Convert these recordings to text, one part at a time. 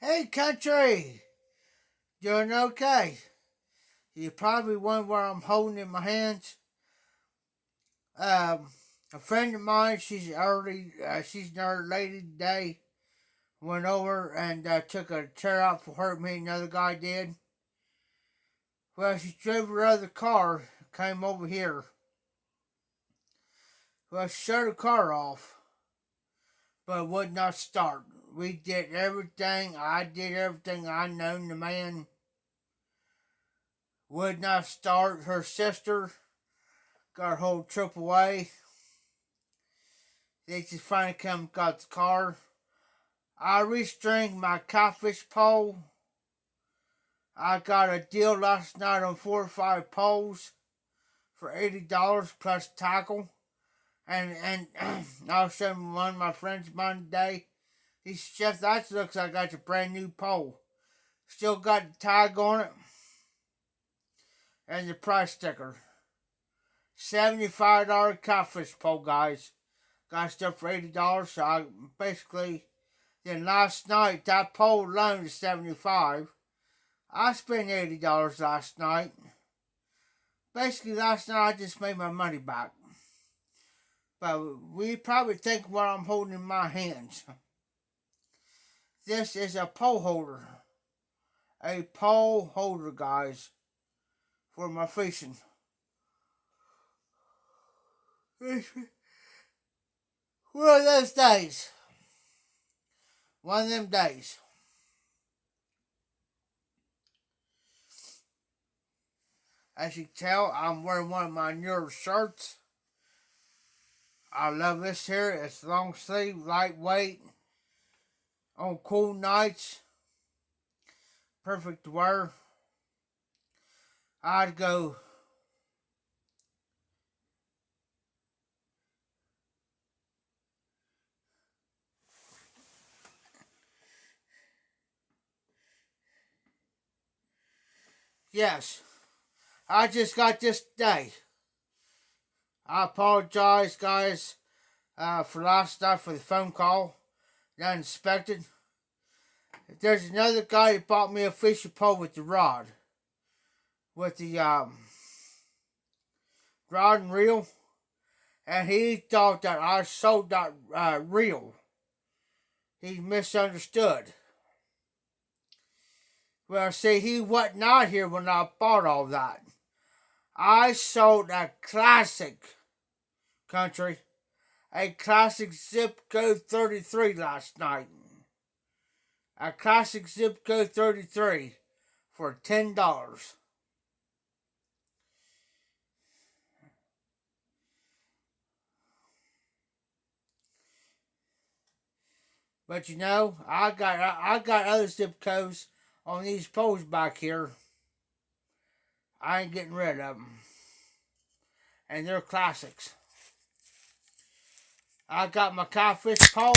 Hey, country! Doing okay? You probably wonder what I'm holding in my hands. Um, a friend of mine, she's an early lady today. Went over and took a chair out for her. Me and another guy did. Well, she drove her other car, came over here. Well, she shut her car off, but it would not start. We did everything. I did everything I known the man would not start. Her sister got her whole trip away. They just finally come and got the car. I restringed my catfish pole. I got a deal last night on 4 or 5 poles for $80 plus tackle. And I was showing one of my friends of mine today. He said, Jeff, that looks like that's a brand new pole. Still got the tag on it and the price sticker. $75 catfish pole, guys. Got stuff for $80, so I basically, then last night, that pole alone is $75. I spent $80 last night. Basically, last night I just made my money back. But we probably think what I'm holding in my hands. This is a pole holder. A pole holder, guys, for my fishing. One of those days. One of them days. As you can tell, I'm wearing one of my newer shirts. I love this here. It's long sleeve, lightweight. On cool nights. Perfect to wear. I'd go yes. I just got this today. I apologize, guys, for last night for the phone call. Not inspected. There's another guy that bought me a fishing pole with the rod. With the rod and reel. And he thought that I sold that reel. He misunderstood. Well, see, he wasn't out here when I bought all that. I sold a classic country, a classic zip code 33 last night. A classic zip code 33 for $10. But you know, I got other zip codes on these poles back here. I ain't getting rid of them. And they're classics. I got my catfish pole.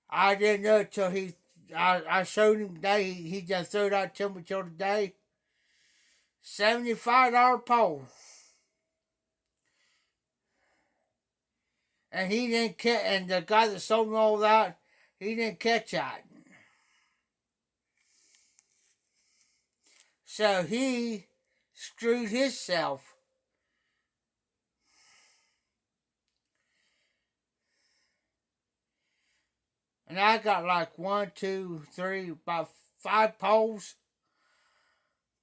I didn't know it till I showed him today. He just threw it out to me till today. $75 pole. And he didn't catch, and the guy that sold me all that, he didn't catch that. So he screwed himself. And I got like 1, 2, 3, about 5 poles.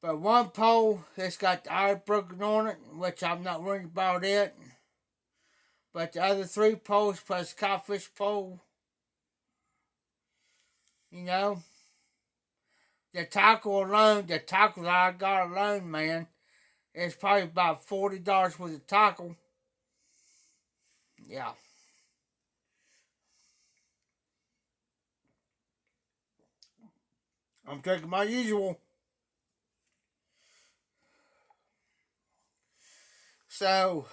But one pole has got the iron broken on it, which I'm not worried about it. But the other 3 poles plus catfish pole, you know, the tackle that I got alone, man, is probably about $40 worth of tackle. Yeah. I'm taking my usual. So,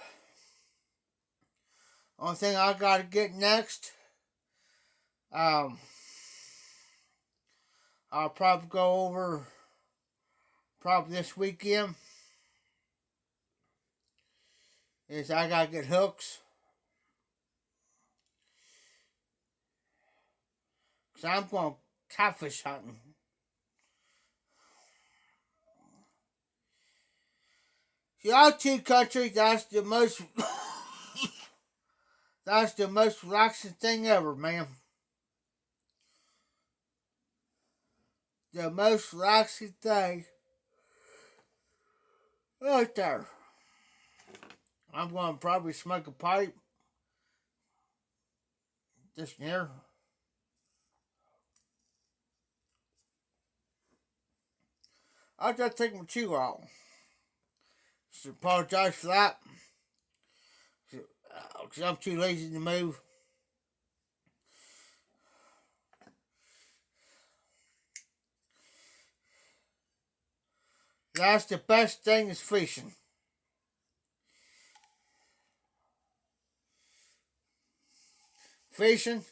only thing I gotta get next, I'll probably go over probably this weekend. Is I gotta get hooks. Cause I'm gonna catfish hunting. Y'all two countries, that's the most that's the most relaxing thing ever, man. The most relaxing thing right there. I'm going to probably smoke a pipe this year. I just take my chew off. Just apologize for that. Because I'm too lazy to move. That's the best thing is fishing. Fishing,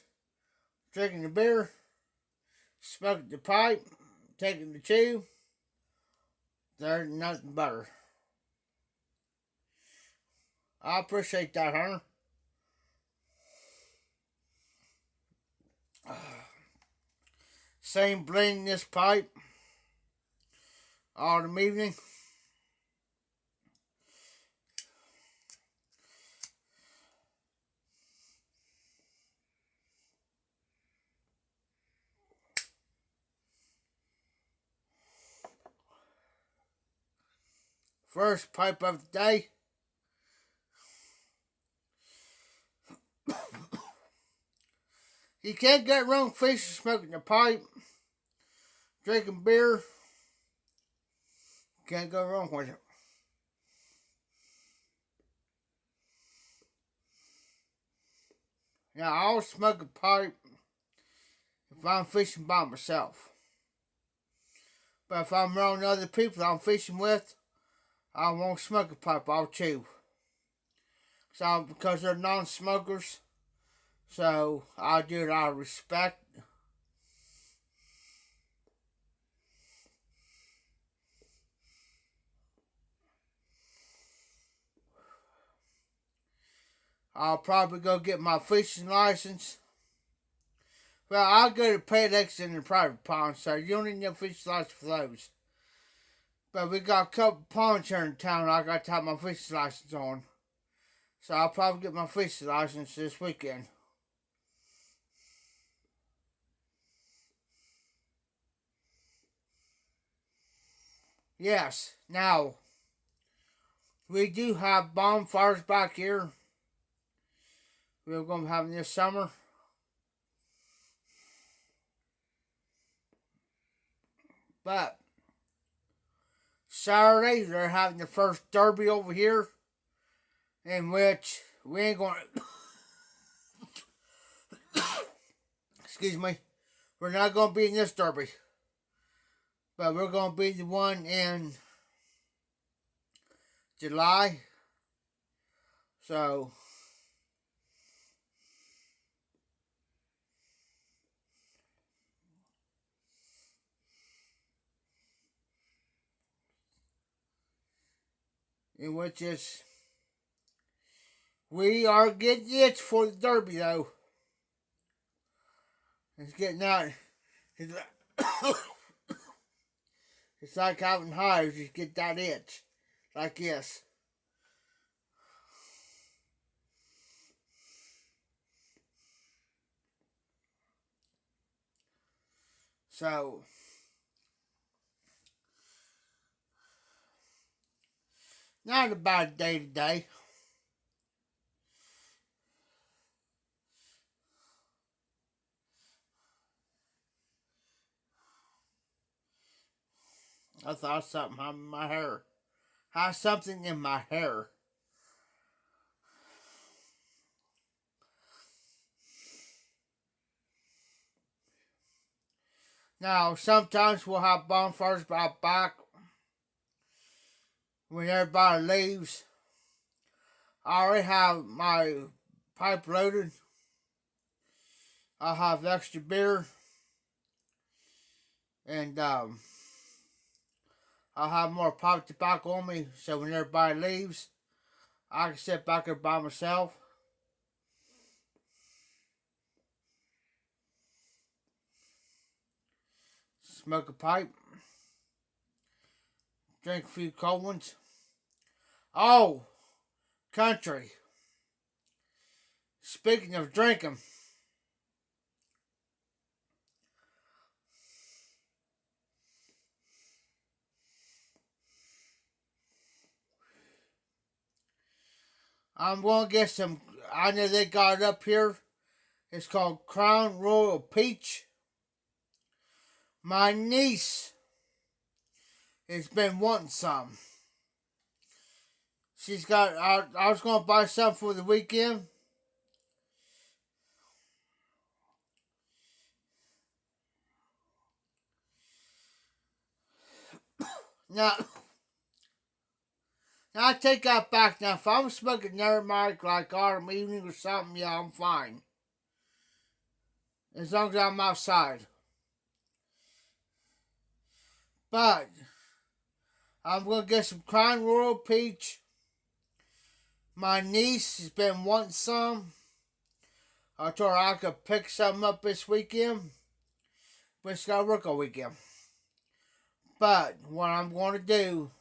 drinking the beer, smoking the pipe, taking the chew. There's nothing better. I appreciate that, Hunter. Same blending this pipe autumn evening. First pipe of the day. You can't get wrong fishing, smoking the pipe, drinking beer. Can't go wrong with it. Now, I'll smoke a pipe if I'm fishing by myself. But if I'm around other people I'm fishing with, I won't smoke a pipe, I'll chew. Because they're non-smokers, so I do it out of respect. I'll probably go get my fishing license. Well, I'll go to FedEx in the private pond, so you don't need no fishing license for those. But we got a couple ponds here in town I got to have my fishing license on. So I'll probably get my fishing license this weekend. Yes, now, we do have bonfires back here. We're going to have them this summer. But Saturday, they're having the first derby over here, in which we ain't going to... Excuse me. We're not going to be in this derby. But we're going to be the one in July. So... in which is... We are getting the itch for the derby, though. It's getting out... It's like having hives, you get that itch. Like this. So, not a bad day today. I thought something happened in my hair. Has something in my hair. Now, sometimes we'll have bonfires out back when everybody leaves. I already have my pipe loaded. I'll have extra beer. And I'll have more pipe tobacco on me, so when everybody leaves, I can sit back there by myself. smoke a pipe, drink a few cold ones. Oh, country. Speaking of drinking, I'm going to get some. I know they got it up here. It's called Crown Royal Peach. My niece has been wanting some. She's got. I was going to buy some for the weekend. Now, I take that back. Now, if I'm smoking aromatic like autumn evening or something, yeah, I'm fine. As long as I'm outside. But I'm going to get some Crown Royal Peach. My niece has been wanting some. I told her I could pick some up this weekend. But it's got to work all weekend. But what I'm going to do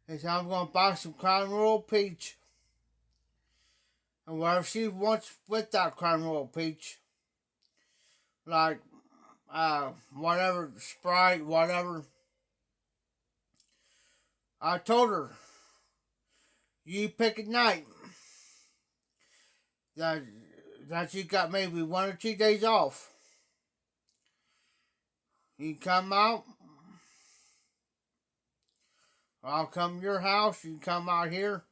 is I'm going to buy some Crown Royal Peach. And whatever she wants with that Crown Royal Peach, like whatever, Sprite, whatever. I told her, you pick a night that you got maybe 1 or 2 days off. You come out, I'll come to your house, you come out here.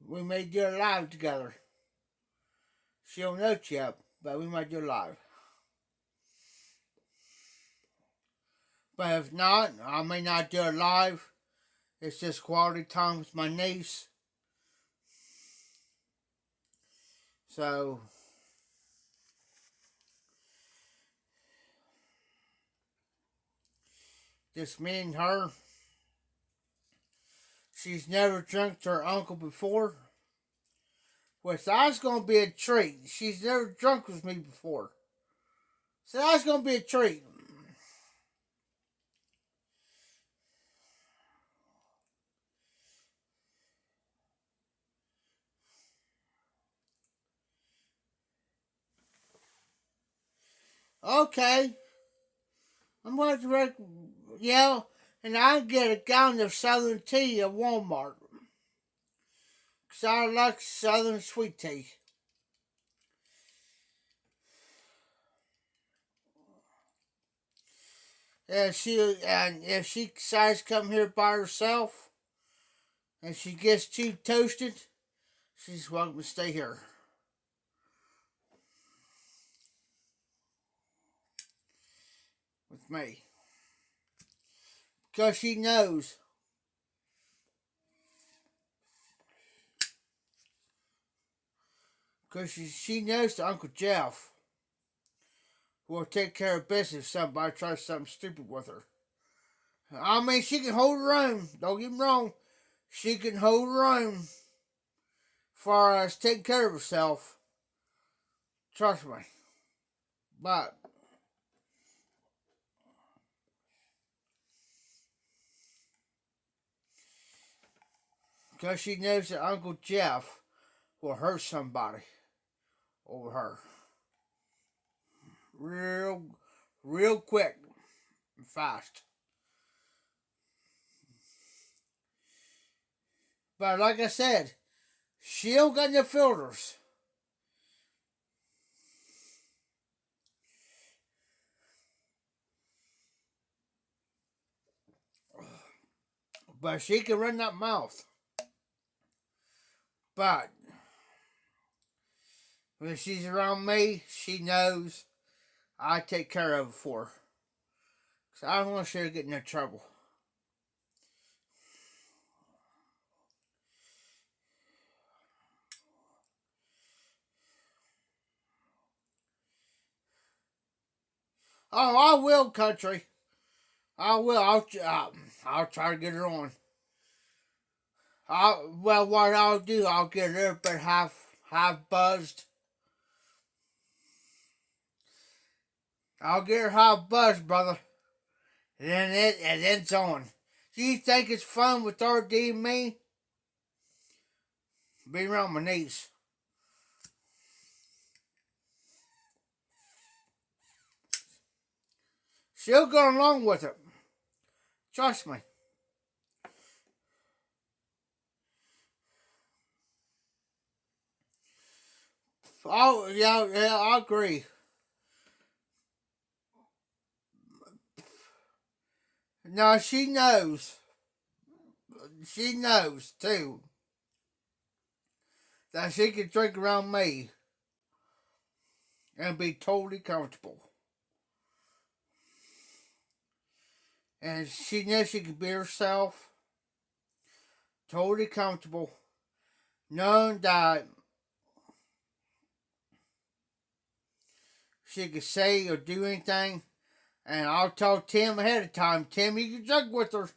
We may do it live together. She don't know it yet, but we might do it live. But if not, I may not do it live. It's just quality time with my niece. So, just me and her. She's never drunk to her uncle before. Which that's going to be a treat. She's never drunk with me before. So that's going to be a treat. Okay. I'm going to yeah, and I get a gallon of Southern tea at Walmart. Because I like Southern sweet tea. And if she decides to come here by herself and she gets too toasted, she's welcome to stay here. With me. Because she knows. Because she knows that Uncle Jeff will take care of business if somebody tries something stupid with her. I mean, she can hold her own. Don't get me wrong. She can hold her own. As far as taking care of herself. Trust me. But because she knows that Uncle Jeff will hurt somebody over her. Real quick and fast. But like I said, she don't got no filters. But she can run that mouth. But when she's around me, she knows I take care of her for her. Because I don't want her to get in no trouble. Oh, I will, country. I will. I'll try to get her on. Well, what I'll do, I'll get her a little bit half buzzed. I'll get her hot buzz, brother. And then it's on. Do you think it's fun with RD and me? Be around my niece. She'll go along with it. Trust me. Oh, yeah, I agree. No, she knows. She knows, too, that she can drink around me and be totally comfortable. And she knows she can be herself, totally comfortable, knowing that she can say or do anything. And I'll tell Tim ahead of time, Tim, you can drink with her.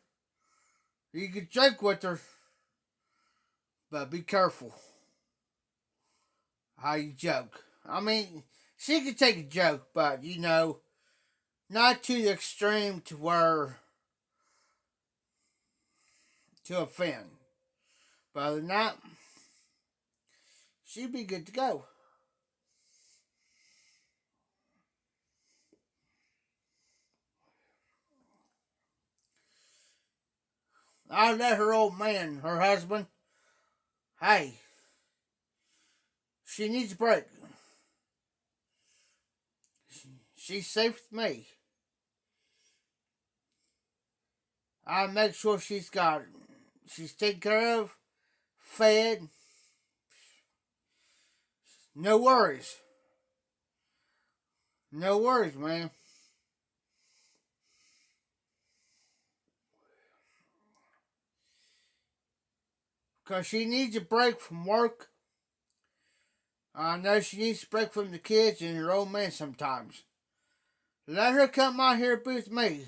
You can drink with her. But be careful how you joke. I mean, she can take a joke, but not to the extreme to where to offend. But other than that, she'd be good to go. I let her old man, her husband, hey, she needs a break. She's safe with me. I make sure she's taken care of, fed, no worries. No worries, man. Because she needs a break from work. I know she needs a break from the kids and her old man sometimes. Let her come out here and be with me.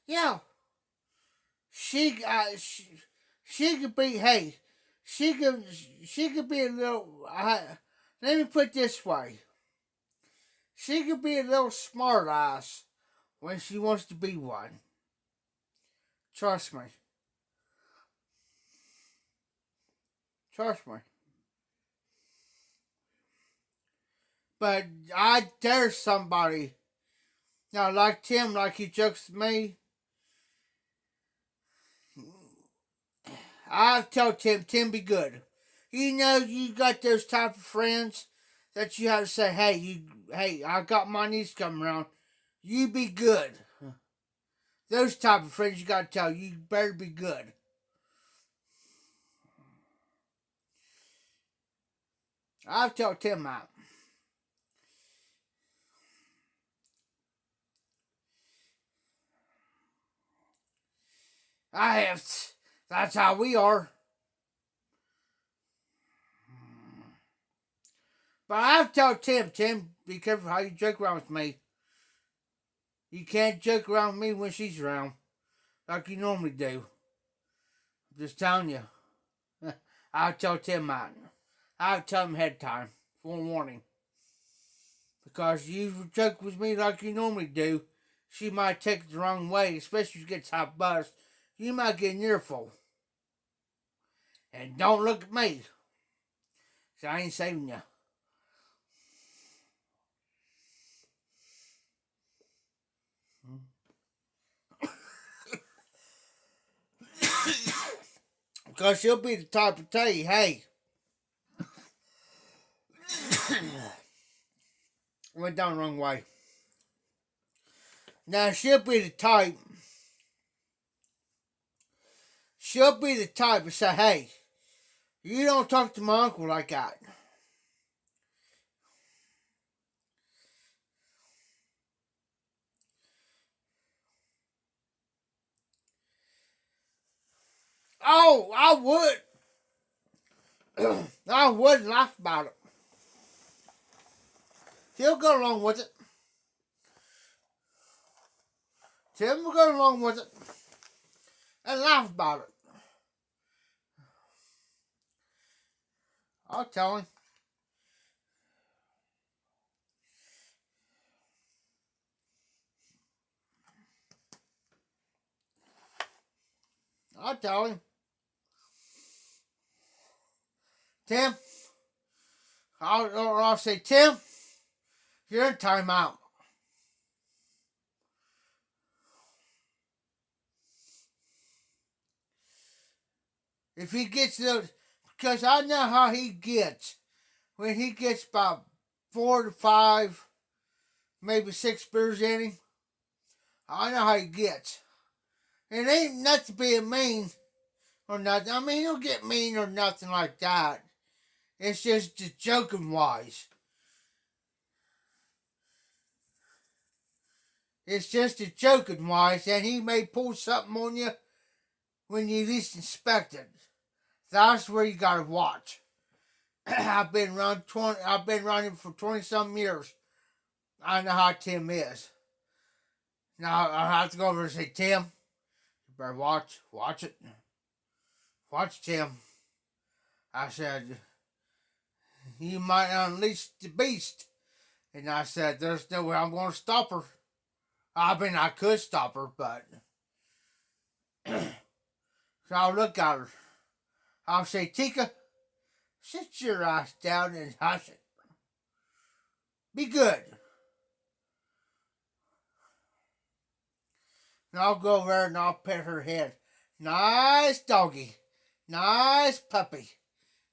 Yeah, she could be. Hey, she could be a little. Let me put it this way. She could be a little smart ass when she wants to be one. Trust me. Trust me. But I dare somebody. Now, like Tim, like he jokes with me. I tell Tim, be good. You got those type of friends that you have to say, hey, I got my niece coming around. You be good. Those type of friends you got to tell, you better be good. I'll tell Tim that. I have. That's how we are. But I'll tell Tim, be careful how you joke around with me. You can't joke around with me when she's around, like you normally do. I'm just telling you. I'll tell Tim that. I'll tell him ahead of time, forewarning. Because you joke with me like you normally do, she might take it the wrong way, especially if she gets hot buzzed. You might get an earful. And don't look at me. So I ain't saving you. Because she'll be the type to tell you, hey, went down the wrong way. Now she'll be the type. She'll be the type to say, hey, you don't talk to my uncle like that. Oh, I would. I would laugh about it. He'll go along with it. Tim will go along with it and laugh about it. I'll tell him. I'll tell him. Tim, I'll say, Tim, you're in timeout. If he gets those, because I know how he gets. When he gets about 4 to 5, maybe 6 beers in him, I know how he gets. It ain't nothing being mean or nothing. I mean, he'll get mean or nothing like that. It's just joking wise. It's just a joking wise, and he may pull something on you when you least expect it. That's where you gotta watch. I've been running for 20-some years. I know how Tim is. Now I have to go over and say, Tim, you better watch it. Watch Tim. I said, you might unleash the beast. And I said, there's no way I'm going to stop her. I mean, I could stop her, but so I'll look at her. I'll say, Tika, sit your ass down and hush it. Be good. And I'll go over there and I'll pet her head. Nice doggy. Nice puppy.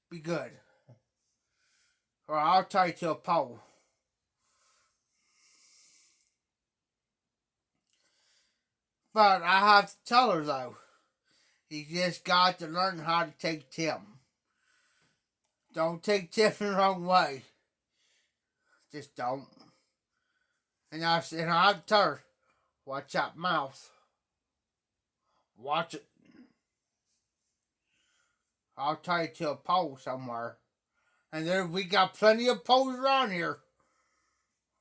Be good. Or I'll tie you to a pole. But I have to tell her, though, you just got to learn how to take Tim. Don't take Tim the wrong way. Just don't. And I have to tell her, watch that mouth. Watch it. I'll tie you to a pole somewhere. And there we got plenty of poles around here.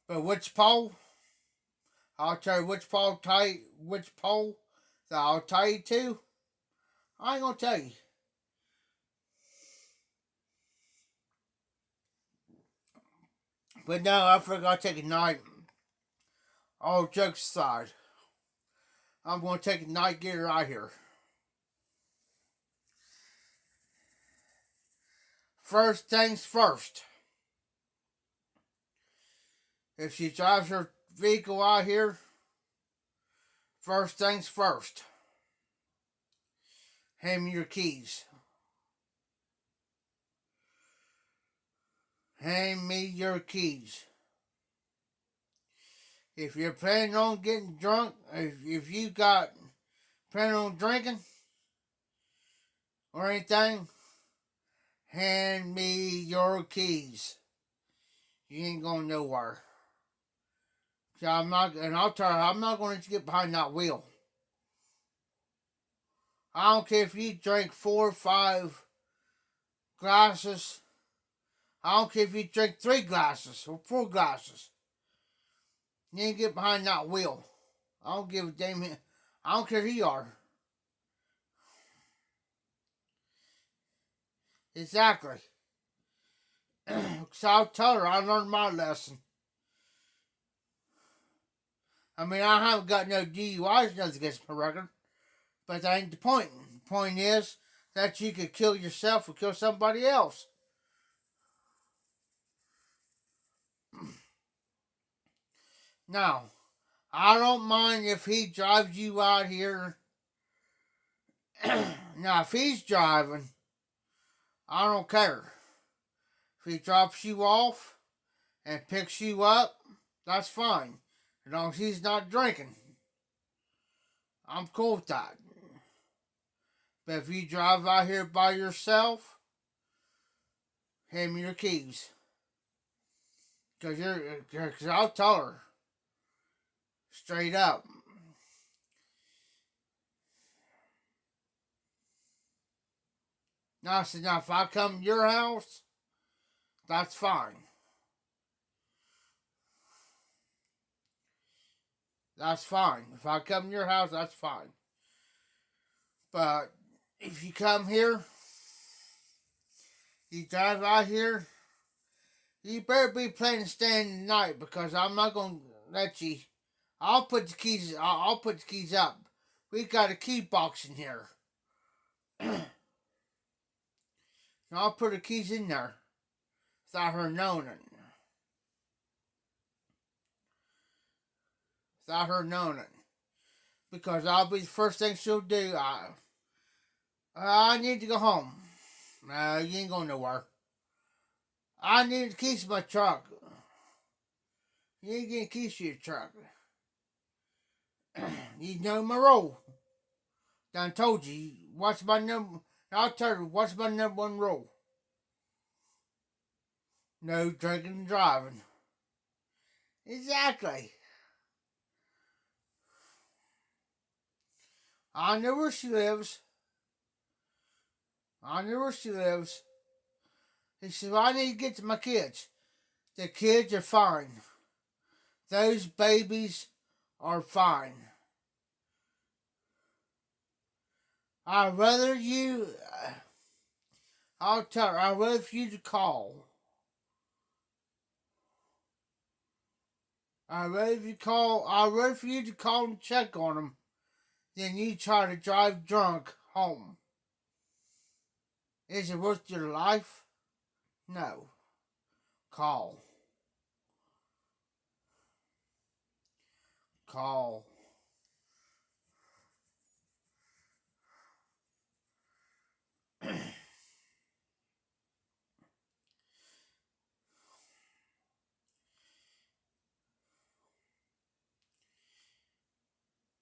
But which pole? I'll tell you which pole that I'll tie you to. I ain't gonna tell you. But no, I forgot to take a night. All jokes aside, I'm gonna take a night, get her out here. First things first. If she drives her vehicle out here, first things first. Hand me your keys. Hand me your keys. If you're planning on getting drunk, if you got planning on drinking or anything, hand me your keys. You ain't going nowhere. So I'll tell her, I'm not going to let you get behind that wheel. I don't care if you drink 4 or 5 glasses. I don't care if you drink 3 glasses or 4 glasses. You ain't get behind that wheel. I don't give a damn. I don't care who you are. Exactly. So I'll tell her I learned my lesson. I mean, I haven't got no DUIs, nothing against my record. But that ain't the point. The point is that you could kill yourself or kill somebody else. Now, I don't mind if he drives you out here. Now, if he's driving, I don't care. If he drops you off and picks you up, that's fine. As long as he's not drinking. I'm cool with that. But if you drive out here by yourself, hand me your keys. Because I'll tell her. Straight up. Now, I said, now if I come to your house, that's fine. That's fine. If I come to your house, that's fine. But if you come here You drive out here, you better be planning to stay in tonight because I'm not gonna let you. I'll put the keys. I'll put the keys up. We got a key box in here. I'll put the keys in there without her knowing it. Without her knowing it, because I'll be the first thing she'll do. I need to go home. No, you ain't going nowhere. I need the keys to my truck. You ain't getting keys to your truck. You know my rule. Done told you. What's my number? I'll tell you. What's my number one rule? No drinking and driving. Exactly. I know where she lives. I know where she lives. He said, well, I need to get to my kids. The kids are fine. Those babies are fine. I'd rather you, I'll tell her, I'd rather for you to call. I'd rather for you to call and check on them than you try to drive drunk home. Is it worth your life? No. Call. Call.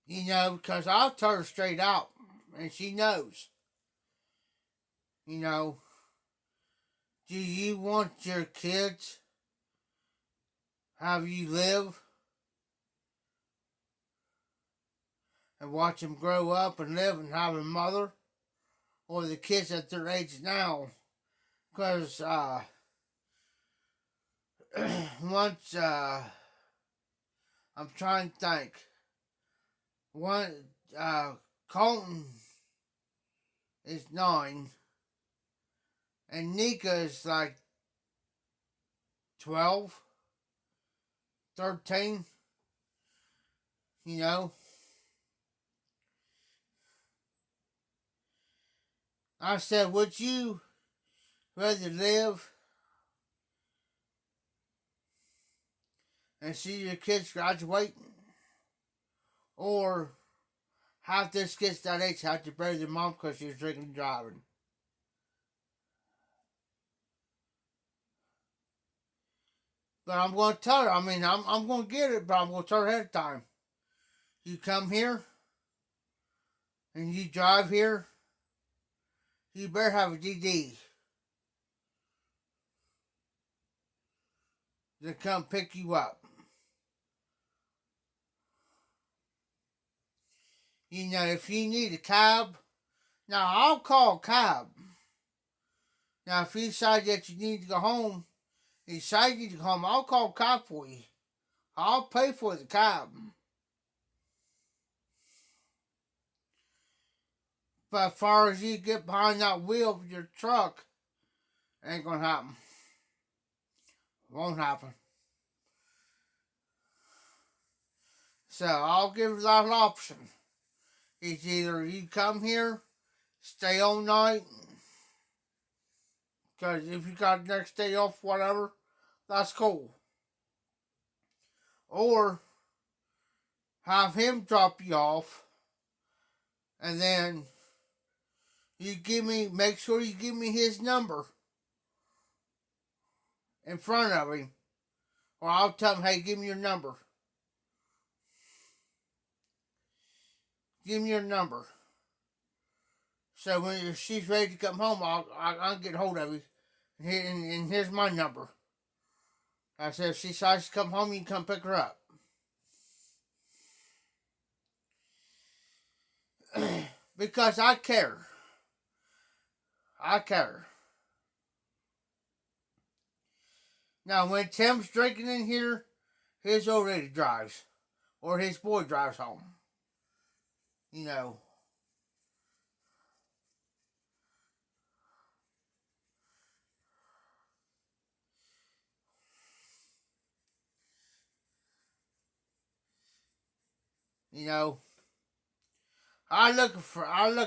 You know, because I'll tell her straight out, and she knows. You know, do you want your kids have you live and watch them grow up and live and have a mother, or the kids at their age now? Because once I'm trying to think. One Colton is 9, and Nika is like 12, 13. You know, I said, would you rather live and see your kids graduate, or have this kids that age have to bury their mom because she was drinking and driving? But I'm going to tell her. I mean, I'm going to get it, but I'm going to tell her ahead of time. You come here and you drive here, you better have a DD to come pick you up. You know, if you need a cab, now I'll call a cab. Now, if you decide that you need to go home, you decide you need to go home, I'll call a cab for you. I'll pay for the cab. But as far as you get behind that wheel of your truck, ain't gonna happen. Won't happen. So I'll give you that option. It's either you come here, stay all night, because if you got the next day off, whatever, that's cool. Or have him drop you off, and then make sure you give me his number in front of him, or I'll tell him, hey, give me your number. Give me your number. So if she's ready to come home, I'll get hold of you. And here's my number. I said, if she decides to come home, you can come pick her up. Because I care. I care. Now, when Tim's drinking in here, his old lady drives. Or his boy drives home. You know. You know, I look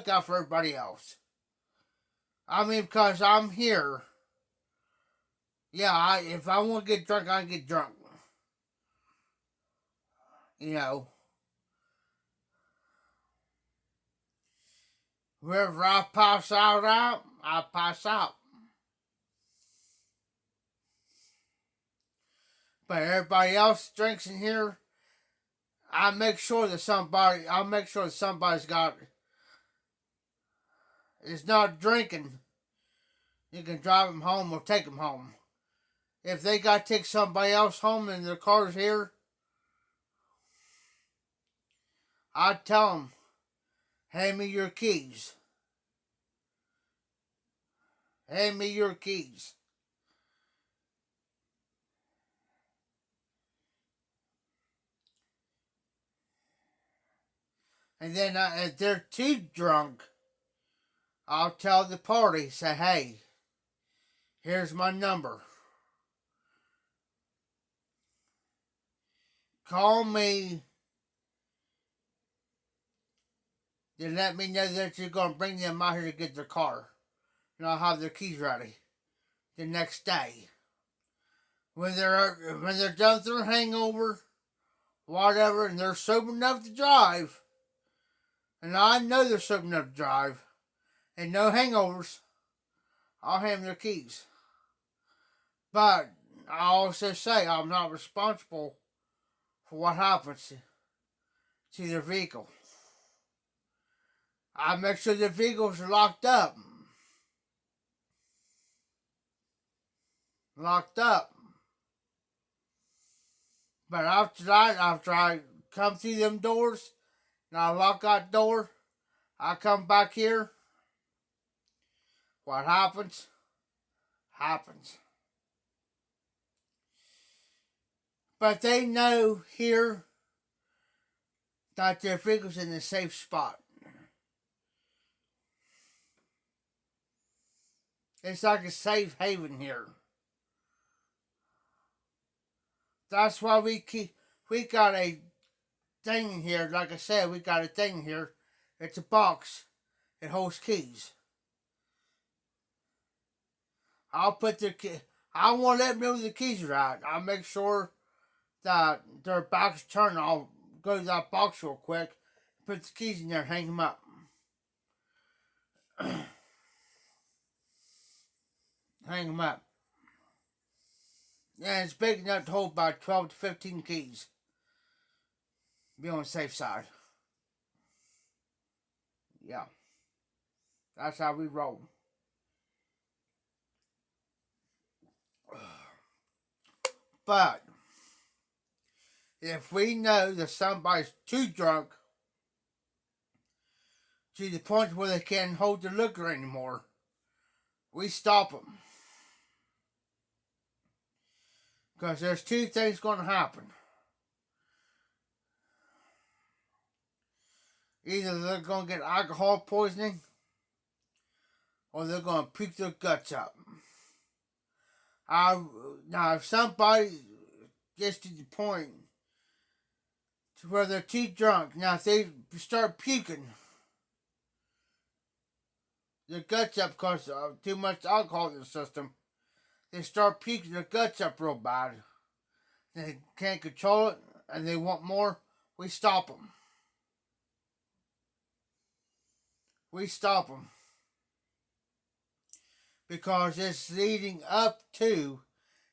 out for everybody else. I mean, because I'm here. Yeah, if I want to get drunk, I can get drunk. You know, wherever I pass out at, I pass out. But everybody else drinks in here. I'll make sure that somebody's got is not drinking. You can drive them home or take them home. If they got to take somebody else home and their car's here, I'd tell them, hand me your keys. Hand me your keys. And then if they're too drunk, I'll tell the party, say, hey, here's my number. Call me. Then let me know that you're going to bring them out here to get their car. And I'll have their keys ready the next day. When they're done with their hangover, whatever, and they're sober enough to drive, and I know they're sober enough to drive, and no hangovers, I'll hand them their keys. But I also say I'm not responsible for what happens to their vehicle. I make sure the vehicles are locked up. Locked up. But after I come through them doors and I lock that door, I come back here. What happens, happens. But they know here that their vehicle's in a safe spot. It's like a safe haven here. That's why we got a thing here. Like I said, we got a thing here. It's a box. It holds keys. I won't let them know the keys are out. I'll make sure that their back's turned. I'll go to that box real quick, put the keys in there, hang them up. Hang them up. Yeah, it's big enough to hold about 12 to 15 keys. Be on the safe side. Yeah. That's how we roll. But if we know that somebody's too drunk to the point where they can't hold the liquor anymore, we stop them. Because there's two things going to happen. Either they're going to get alcohol poisoning or they're going to puke their guts up. Now, if somebody gets to the point to where they're too drunk, now if they start puking their guts up because of too much alcohol in the system, they start puking their guts up real bad. They can't control it and they want more, we stop them. We stop them. Because it's leading up to,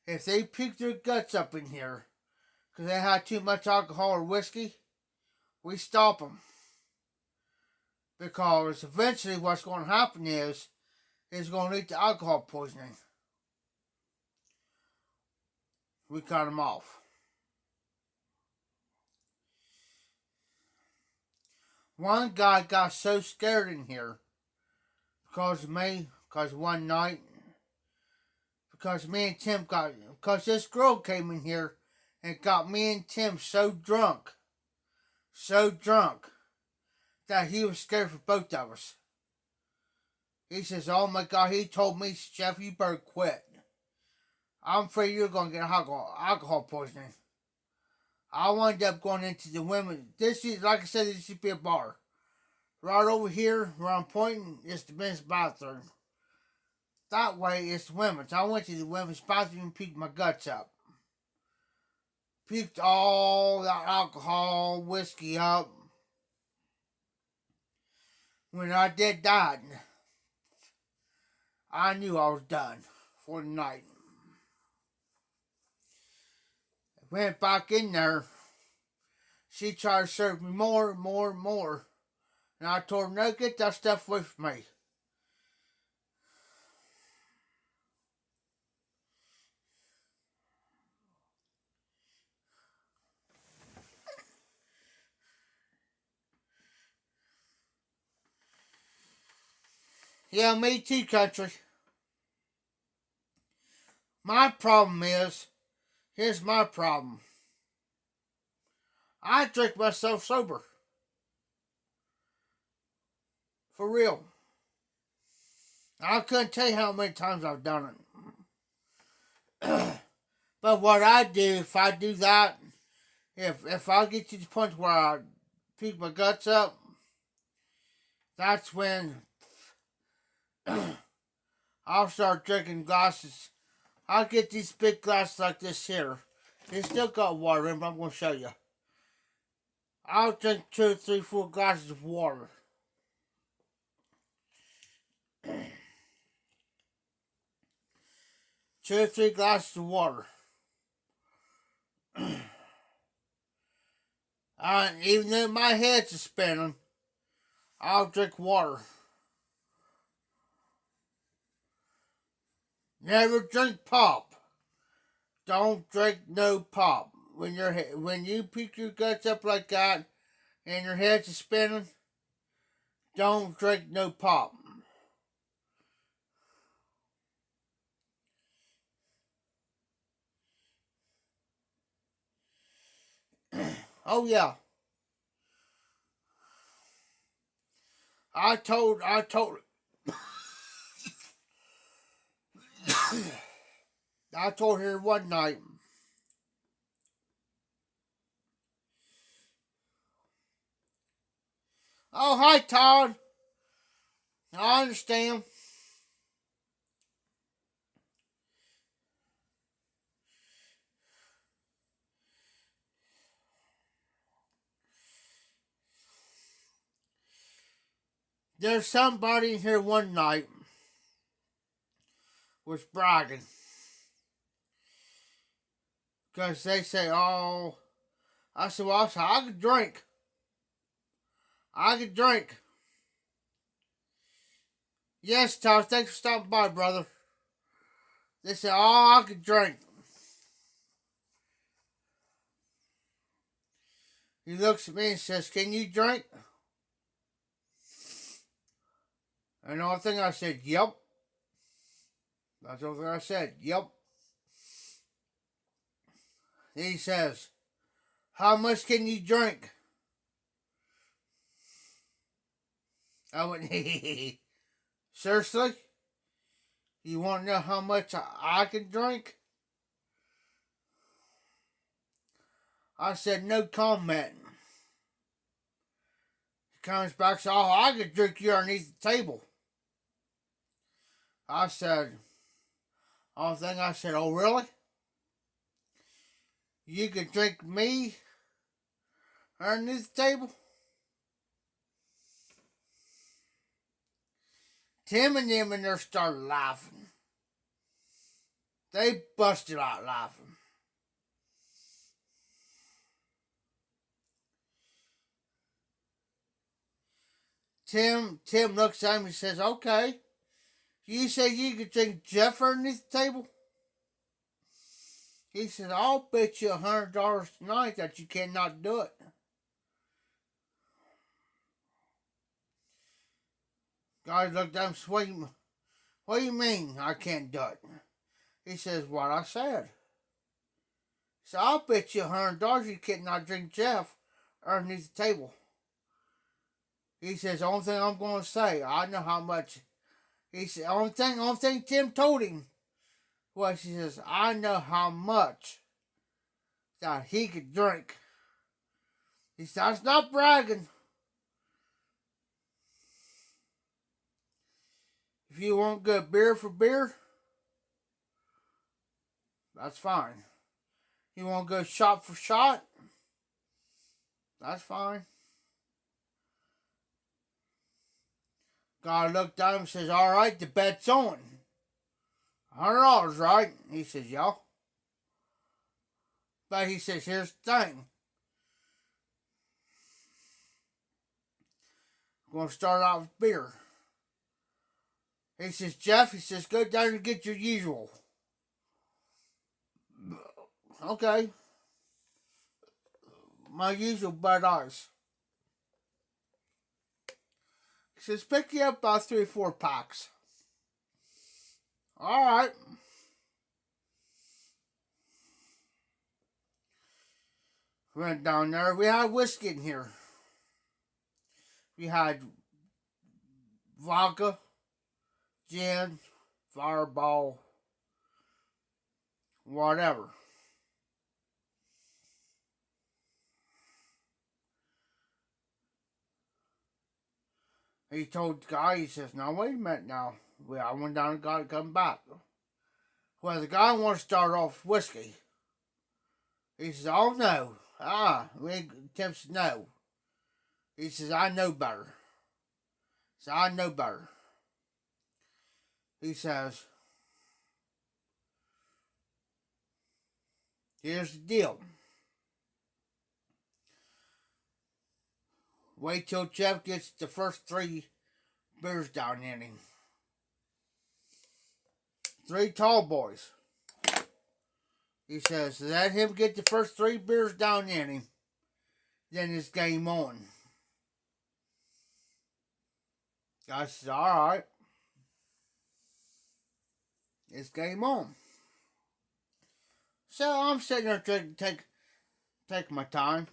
if they puke their guts up in here because they had too much alcohol or whiskey, we stop them. Because eventually what's going to happen is going to lead to alcohol poisoning. We cut them off. One guy got so scared in here because of me, because one night, because me and Tim because this girl came in here and got me and Tim so drunk, that he was scared for both of us. He says, oh my God, he told me, Jeff, you better quit. I'm afraid you're going to get alcohol poisoning. I wound up going into the women. This is, like I said, this should be a bar. Right over here where I'm pointing is the men's bathroom. That way it's the women's. I went to the women's bathroom and puked my guts up. Puked all that alcohol, whiskey up. When I did that, I knew I was done for the night. Went back in there. She tried to serve me more. And I told her, no, get that stuff away from me. Yeah, me too, country. My problem is, here's my problem. I drink myself sober. For real. I couldn't tell you how many times I've done it. But what I do, if I do that, if I get to the point where I puke my guts up, that's when I'll start drinking glasses. I'll get these big glasses like this here. They still got water in, but I'm going to show you. I'll drink 2, 3, 4 glasses of water. 2 or 3 glasses of water. Even though my head's spinning, I'll drink water. Never drink pop. Don't drink no pop. When you puke your guts up like that and your head's spinning, don't drink no pop. Oh yeah. I told I told her one night. Oh, hi, Todd. I understand. There's somebody in here one night was bragging. Because they say, oh, I said, well, I could drink. I could drink. Yes, Todd, thanks for stopping by, brother. They said, oh, I could drink. He looks at me and says, can you drink? And the only thing I said, yep. That's the only thing I said, yep. He says, how much can you drink? I went, seriously? You want to know how much I can drink? I said, no comment. He comes back and says, oh, I could drink you underneath the table. I said, only thing I said, oh, really? You could drink me underneath the table? Tim and them in there started laughing. They busted out laughing. Tim looks at me and says, okay, you say you could drink Jeff underneath the table? He says, I'll bet you $100 tonight that you cannot do it. Guy looked at him, sweet. What do you mean I can't do it? He says, what I said. So I'll bet you $100 you cannot drink Jeff underneath the table. He says, the only thing I'm going to say, I know how much. He said, only thing Tim told him was, he says, I know how much that he could drink. He said, "That's not bragging. If you want good beer for beer, that's fine. You want to go shot for shot, that's fine." Guy looked at him and says, "All right, the bet's on. $100, right?" He says, "Yeah." But he says, "Here's the thing. I'm going to start out with beer." He says, "Jeff," he says, "go down and get your usual." Okay. My usual Bud Ice. He says, "Pick you up about 3 or 4 packs." All right. Went down there. We had whiskey in here. We had vodka, gin, Fireball, whatever. He told the guy, he says, "Now wait a minute now." I went down and got it coming back. Well, the guy wants to start off whiskey. He says, "Oh no. Tim says, "No." He says, "I know better." He says, "I know better." He says, "Here's the deal. Wait till Jeff gets the first 3 beers down in him. 3 tall boys." He says, "Let him get the first 3 beers down in him. Then it's game on." I said, "All right. It's game on." So I'm sitting there take my time.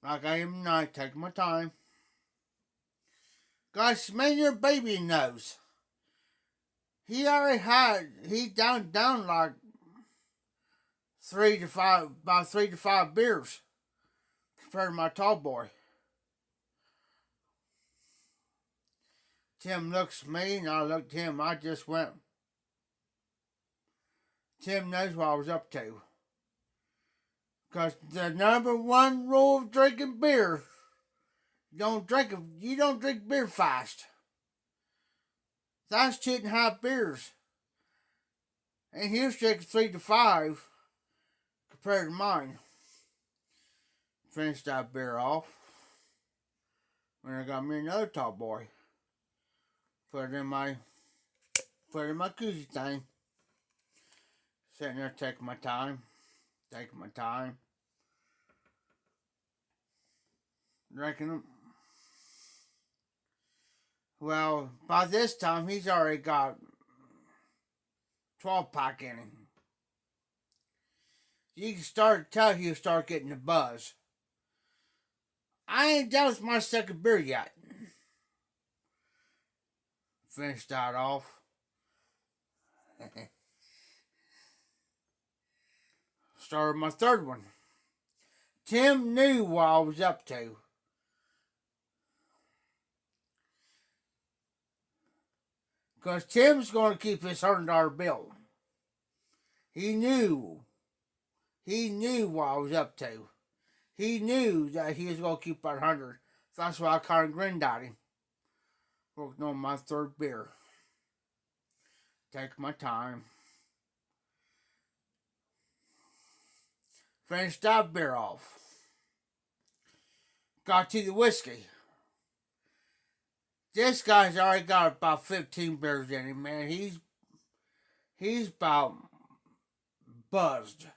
Like I am tonight, taking my time. Guys, man, your baby knows. He down like 3 to 5, about 3 to 5 beers compared to my tall boy. Tim looks at me and I looked at him. I just went, Tim knows what I was up to. Because the number 1 rule of drinking beer, you don't drink beer fast. That's 2.5 beers. And he was drinking 3 to 5 compared to mine. Finished that beer off. When I got me another tall boy. Put it in my koozie thing. Sitting there taking my time. Drinking them. Well, by this time, he's already got 12-pack in him. You can start to tell he'll start getting the buzz. I ain't done with my second beer yet. Finished that off. Started my third one. Tim knew what I was up to. Because Tim's going to keep his $100 bill. He knew what I was up to. He knew that he was going to keep that 100. That's why I kind of grinned at him. Working on my third beer. Take my time. Finished that beer off. Got to the whiskey. This guy's already got about 15 beers in him, man. He's about buzzed.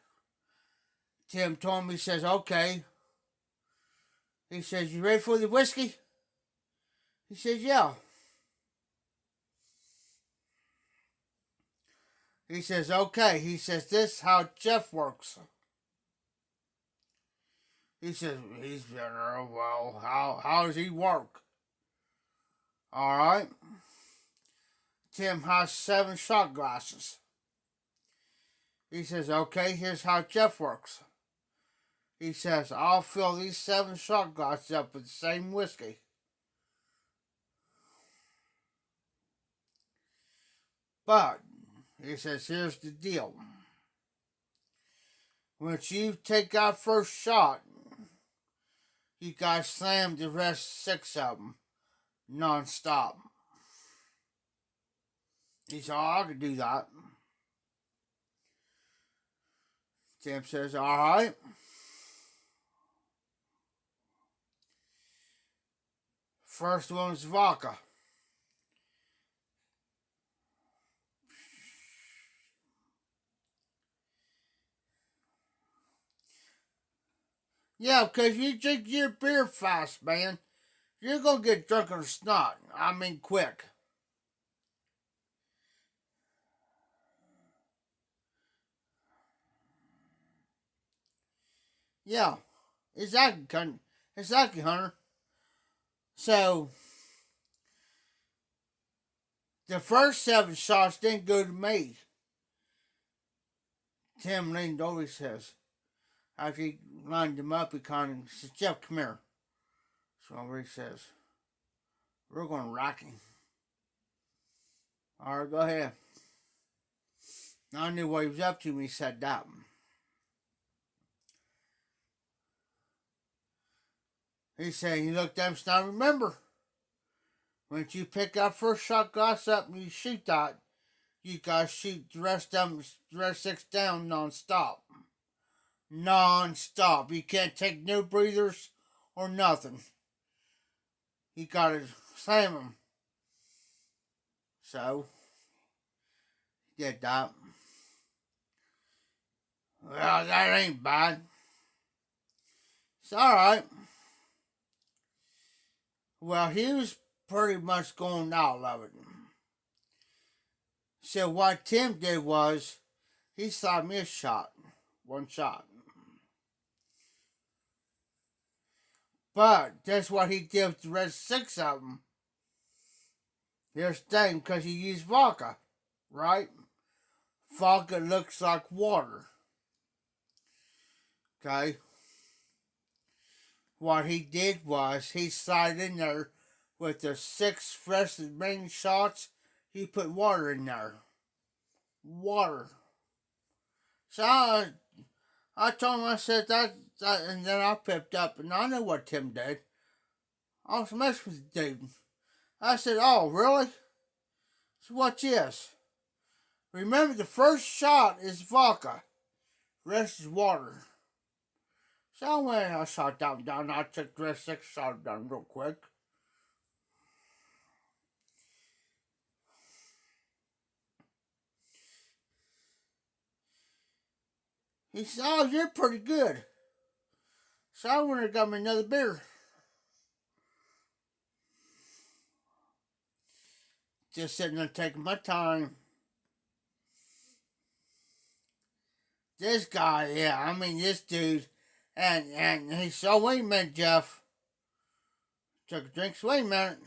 Tim told me, he says, "Okay." He says, "You ready for the whiskey?" He says, "Yeah." He says, "Okay." He says, "This is how Jeff works." He says, "He's been there a while. How does he work?" All right. Tim has 7 shot glasses. He says, "Okay, here's how Jeff works. He says, I'll fill these 7 shot glasses up with the same whiskey. But, he says, here's the deal. Once you take that first shot, you gotta slam the rest 6 of them non-stop. He said, I could do that. Tim says, alright. First one's vodka. Yeah, because you drink your beer fast, man, you're going to get drunk on snot. I mean, quick. Yeah, exactly, Hunter. So, the first 7 shots didn't go to me. Tim leaned over, he says, after he lined him up, he kind of says, Jeff, come here. So he says, we're going to rock him. All right, go ahead. I knew what he was up to when he said that. He said, he looked at him and said, now remember, when you pick that first shot glass up and you shoot that, you gotta shoot the rest 6 down non-stop. Non-stop. You can't take no breathers or nothing. You gotta slam them. So, he did that. Well, that ain't bad. It's alright. Well, he was pretty much going out of it. So what Tim did was, he saw me a shot. 1 shot. But that's what he did with the rest 6 of them. Here's the thing, because he used vodka, right? Vodka looks like water. Okay? What he did was, he slid in there with the 6 fresh remaining shots, he put water in there. Water. So I told him, I said that, and then I picked up, and I know what Tim did. I was messing with the dude. I said, oh, really? So watch this. Remember, the first shot is vodka. The rest is water. So I went and I shot down, I took the rest 6 shots down real quick. He said, oh, you're pretty good. So I went and got me another beer. Just sitting there taking my time. This guy, yeah, I mean, this dude, and he said, oh, wait a minute, Jeff. Took a drink, so wait a minute.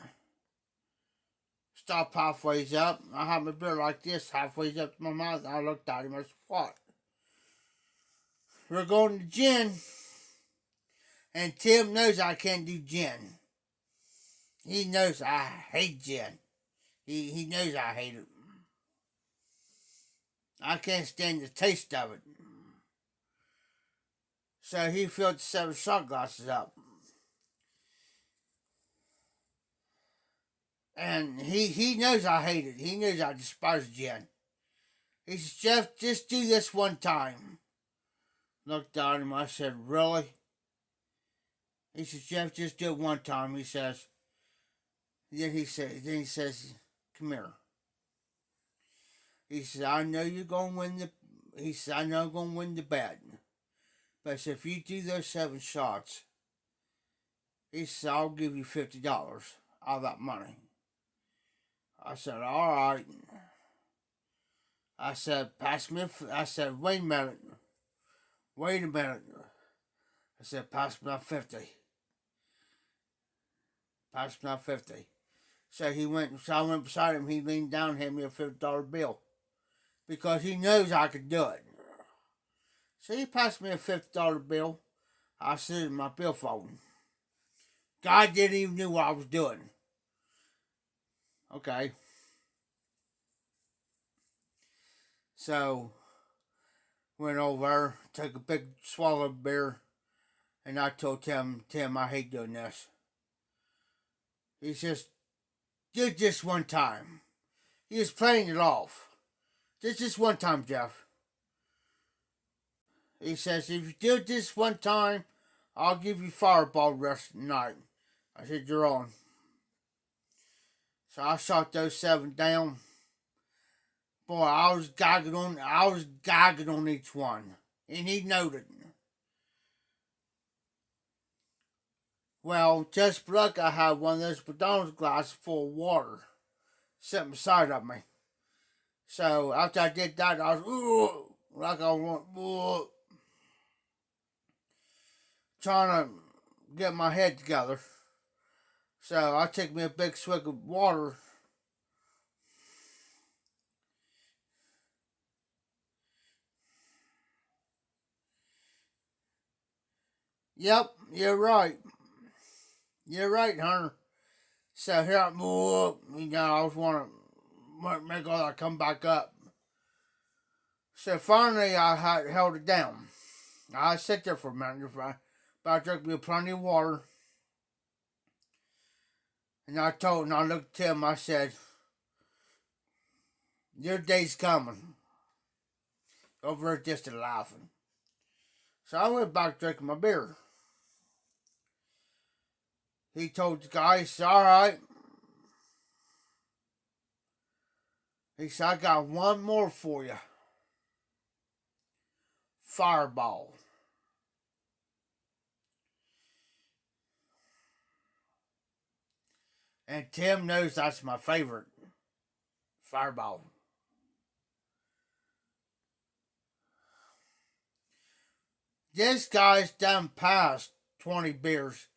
Stopped halfway up. I had my beer like this, halfway up to my mouth, and I looked at him, I said, what? We're going to gin. And Tim knows I can't do gin. He knows I hate gin. He knows I hate it. I can't stand the taste of it. So he filled the 7 shot glasses up. And he knows I hate it. He knows I despise gin. He says, Jeff, just do this 1 time. Looked at him, I said, really? He says, Jeff, just do it 1 time. He says, then he says, come here. He says, I know you're going to win I know I'm going to win the bet. But I said, if you do those 7 shots, he says, I'll give you $50 out of that money. I said, all right. I said, I said, wait a minute. I said, pass me that 50. Pass me that 50. So I went beside him, he leaned down and handed me a $50 bill. Because he knows I could do it. So he passed me a $50 bill. I stood in my billfold. God didn't even know what I was doing. Okay. So, went over, took a big swallow of beer, and I told Tim, I hate doing this. He says, do it just one time. He was playing it off. Just one time, Jeff. He says, if you do it this one time, I'll give you Fireball the rest of the night. I said, you're on. So I shot those 7 down. Boy, I was gagging on each one. And he noted. Well, just for luck, I had one of those McDonald's glasses full of water sitting beside of me. So after I did that, I was, like I was trying to get my head together. So I took me a big swig of water. Yep, you're right. You're right, Hunter. So here I move up. I was want to make all that come back up. So finally, I had held it down. I sat there for a minute, but I drank me plenty of water. And I looked at him, I said, your day's coming. Over there just laughing. So I went back drinking my beer. He told the guy, he said, all right. He said, I got one more for you. Fireball. And Tim knows that's my favorite. Fireball. This guy's done past 20 beers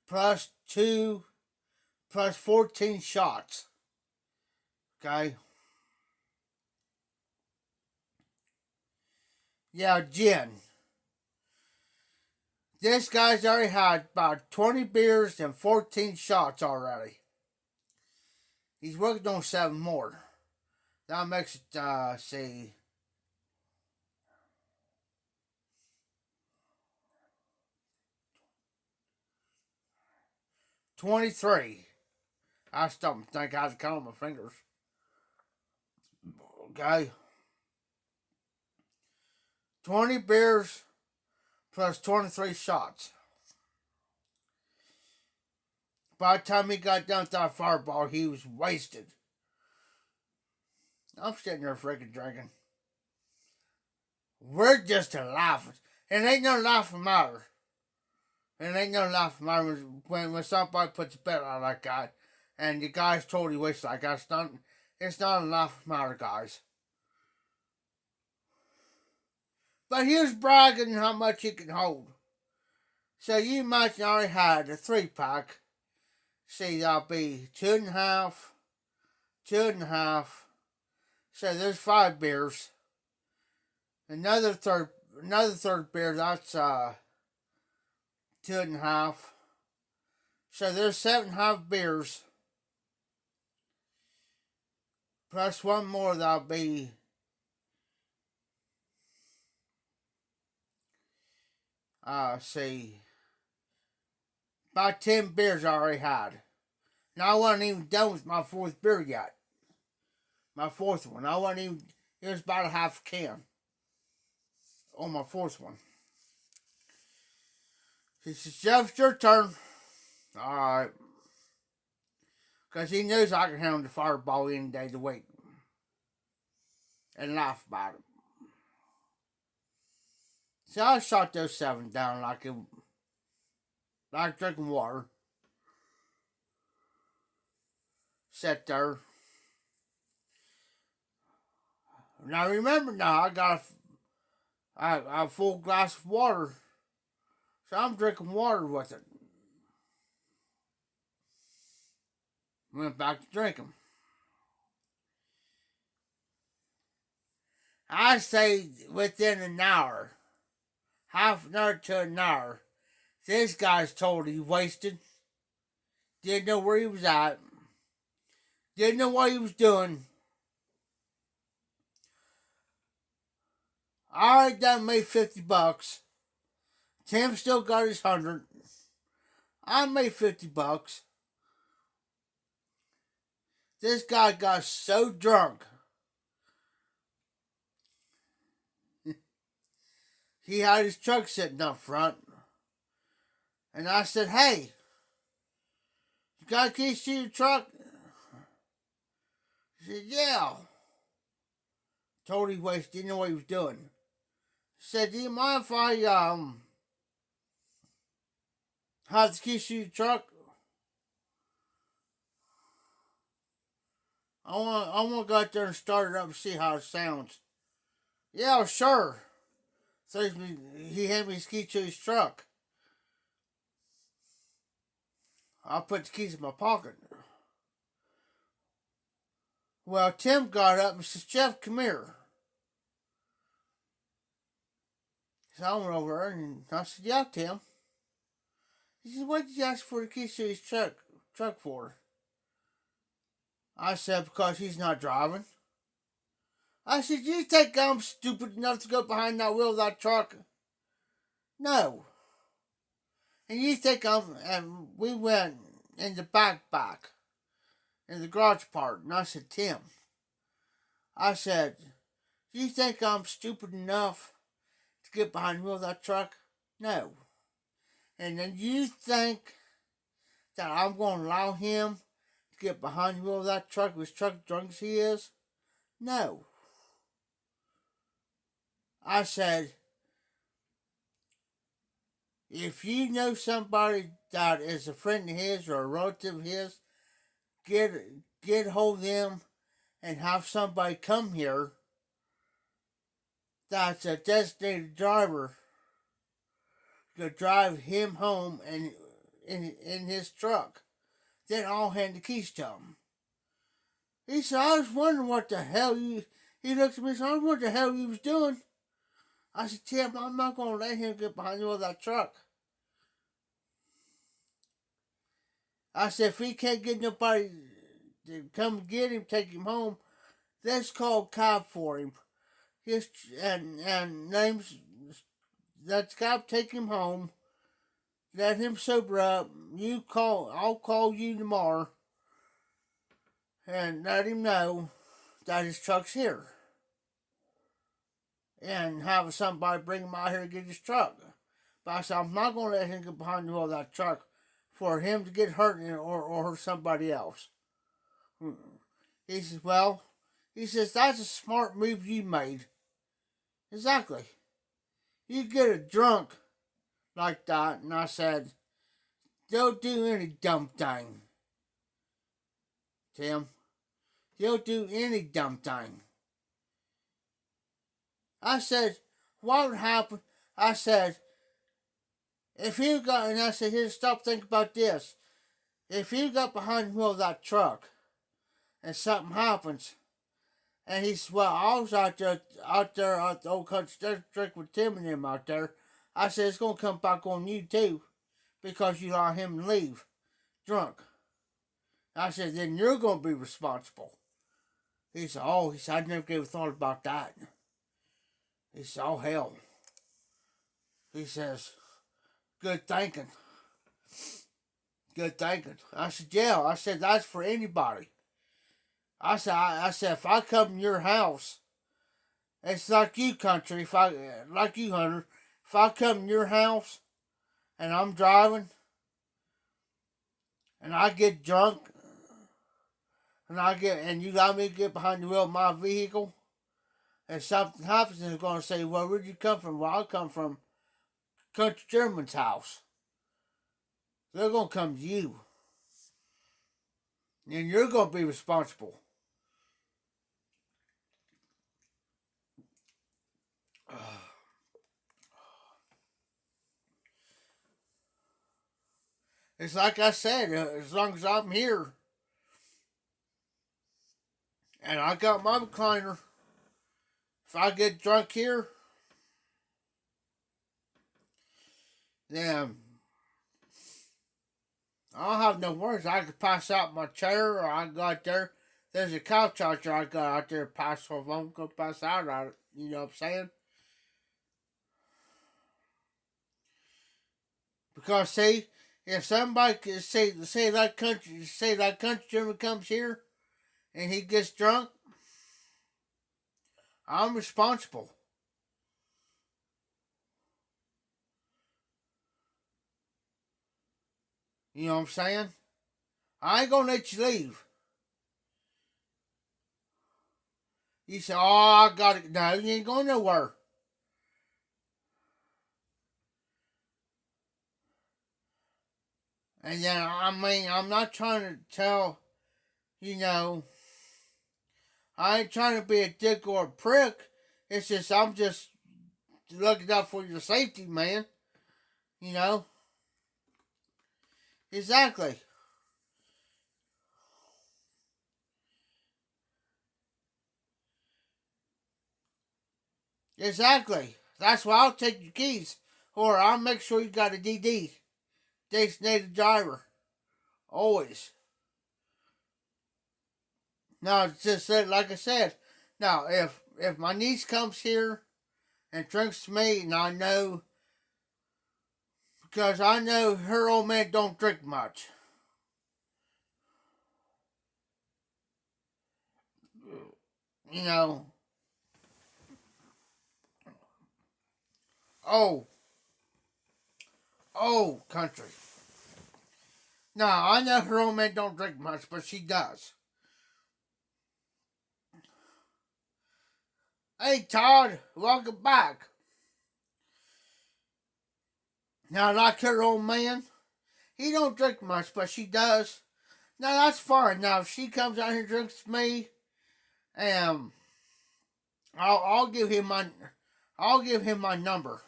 plus 14 shots. Okay? Yeah, gin. This guy's already had about 20 beers and 14 shots already. He's working on 7 more. That makes it, see, 23. I stopped to think I had to count on my fingers. Okay. 20 beers plus 23 shots. By the time he got done with that fireball, he was wasted. I'm sitting there freaking drinking. We're just laughing. And ain't no laughing matter. And ain't no laughing matter when somebody puts a bet on that guy and the guy's totally wasted like that. It's not a laughing matter, guys. But he was bragging how much he can hold. So you imagine I already had a 3-pack. See, that'll be 2.5, 2.5. So there's 5 beers. Another third beer, that's 2.5. So there's 7.5 beers. Plus one more, that'll be see, about 10 beers I already had. Now I wasn't even done with my 4th beer yet. My 4th one. I wasn't even, it was about a half can on my 4th one. He says, Jeff, it's your turn. Alright. Because he knows I can handle the fireball any day of the week. And laugh about it. So I shot those 7 down like drinking water. Sat there. Now remember I got a full glass of water. So I'm drinking water with it. Went back to drinking. I say within an hour, half an hour to an hour, This guy's totally wasted. Didn't know where he was at. Didn't know what he was doing. I already done made $50. Tim still got his 100. I made $50. This guy got so drunk. He had his truck sitting up front. And I said, hey, you got keys to your truck? He said, yeah. Totally wasted, didn't know what he was doing. He said, do you mind if I have the keys to your truck? I want to go out there and start it up and see how it sounds. Yeah, sure. So he handed me his keys to his truck. I put the keys in my pocket. Well, Tim got up and says, Jeff, come here. So I went over there and I said, yeah, Tim. He said, what did you ask for the keys to his truck for? I said, because he's not driving. I said, you think I'm stupid enough to go behind that wheel of that truck? No. And you think and we went in the back, in the garage part. And I said, Tim, I said, you think I'm stupid enough to get behind the wheel of that truck? No. And then you think that I'm going to allow him to get behind the wheel of that truck with his truck drunk as he is? No. I said, if you know somebody that is a friend of his or a relative of his, get hold of them and have somebody come here that's a designated driver to drive him home and in his truck. Then I'll hand the keys to him. He said, I was wondering what the hell he looked at me and said, I was wondering what the hell he was doing. I said, Tim, I'm not going to let him get behind the wheel of that truck. I said, if he can't get nobody to come get him, take him home, let's call a cab for him. And names, that cab take him home, let him sober up. I'll call you tomorrow and let him know that his truck's here. And have somebody bring him out here to get his truck. But I said, I'm not going to let him get behind the wheel of that truck for him to get hurt or hurt somebody else. He says, well, that's a smart move you made. Exactly. You get a drunk like that, and I said, don't do any dumb thing. Tim, don't do any dumb thing. I said, what would happen? I said, if you got, and I said, here, stop thinking about this. If you got behind the wheel of that truck and something happens, and he said, well, I was out there at the old country district with Tim and him out there. I said, it's going to come back on you too, because you allowed him to leave drunk. I said, then you're going to be responsible. He said, I never gave a thought about that. He said, oh, hell. He says, good thinking. Good thinking. I said, yeah. I said, that's for anybody. I said, if I come to your house, it's like you, country, like you, Hunter. If I come to your house and I'm driving and I get drunk and you allow me to get behind the wheel of my vehicle, and something happens, and they're going to say, well, where'd you come from? Well, I come from Country German's house. They're going to come to you. And you're going to be responsible. It's like I said, as long as I'm here, and I got my recliner, if I get drunk here, then I don't have no worries. I could pass out my chair, or I go out there. There's a couch out there. I go out there and pass off. I'm gonna pass out on it. You know what I'm saying? Because see, if somebody could say that country gentleman comes here and he gets drunk, I'm responsible. You know what I'm saying? I ain't gonna let you leave. You say, "Oh, I got it." No, you ain't going nowhere. And then I mean, I'm not trying to tell. You know, I ain't trying to be a dick or a prick. It's just I'm just looking out for your safety, man. You know, exactly, exactly. That's why I'll take your keys, or I'll make sure you got a DD, designated driver, always. Now, it's just that, like I said. Now, if my niece comes here and drinks me, and I know because I know her old man don't drink much. You know, oh, oh, country. Now, I know her old man don't drink much, but she does. Hey, Todd, welcome back. Now, like her old man, he don't drink much, but she does. Now, that's fine. Now, if she comes out here and drinks me, um, I'll give him my number.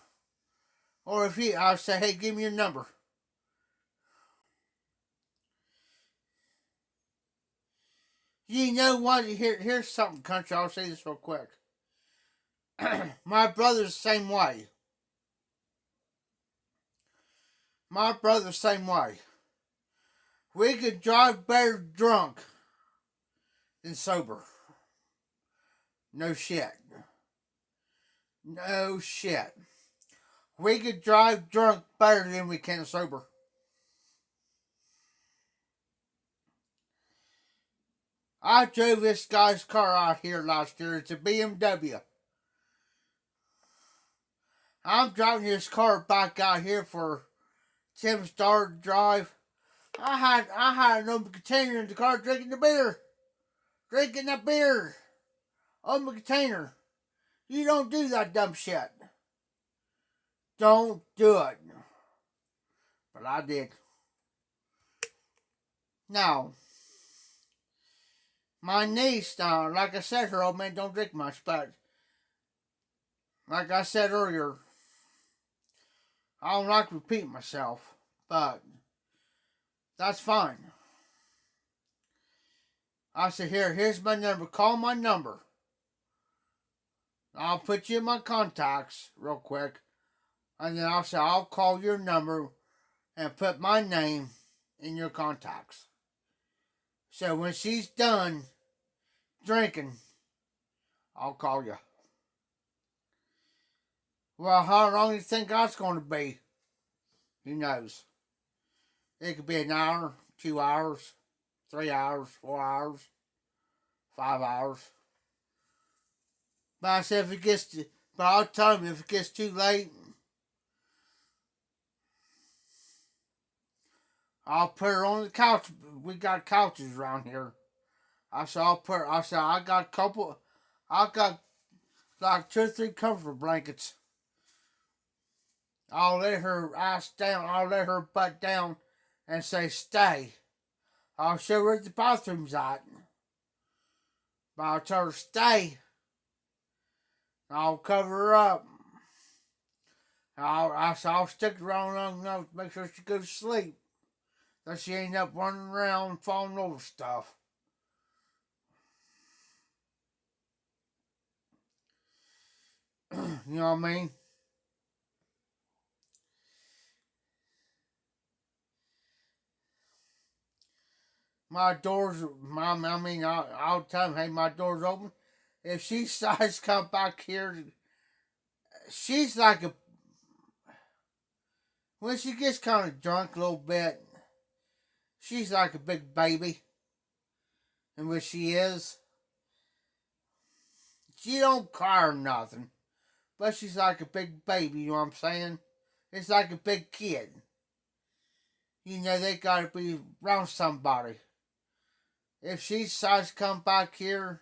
Or if I'll say, hey, give me your number. You know what? Here's something, country. I'll say this real quick. My brother's the same way. My brother's the same way. We could drive better drunk than sober. No shit. No shit. We could drive drunk better than we can sober. I drove this guy's car out here last year. It's a BMW. I'm driving his car back out here for Tim Star to drive. I had an open container in the car drinking the beer. Drinking the beer. Open container. You don't do that dumb shit. Don't do it. But I did. Now, my niece, now, like I said, her old man don't drink much, but like I said earlier, I don't like repeating myself, but that's fine. I said, here's my number. Call my number. I'll put you in my contacts real quick, and then I'll say I'll call your number and put my name in your contacts. So when she's done drinking, I'll call you. Well, how long do you think that's going to be? Who knows? It could be an hour, 2 hours, 3 hours, 4 hours, 5 hours. But I said but I'll tell him if it gets too late, I'll put her on the couch. We got couches around here. I said I got a couple. I got like 2 or 3 comfort blankets. I'll let her ass down. I'll let her butt down and say stay. I'll show her where the bathroom's at. But I'll tell her stay. I'll cover her up. I'll stick around long enough to make sure she goes to sleep. That she ain't up running around falling over stuff. You know what I mean? my doors, I'll tell them, hey, my door's open. If she decides to come back here, she's like a, when she gets kind of drunk a little bit, she's like a big baby. And what she is, she don't cry or nothing. But she's like a big baby, you know what I'm saying? It's like a big kid. You know, they gotta be around somebody. If she decides to come back here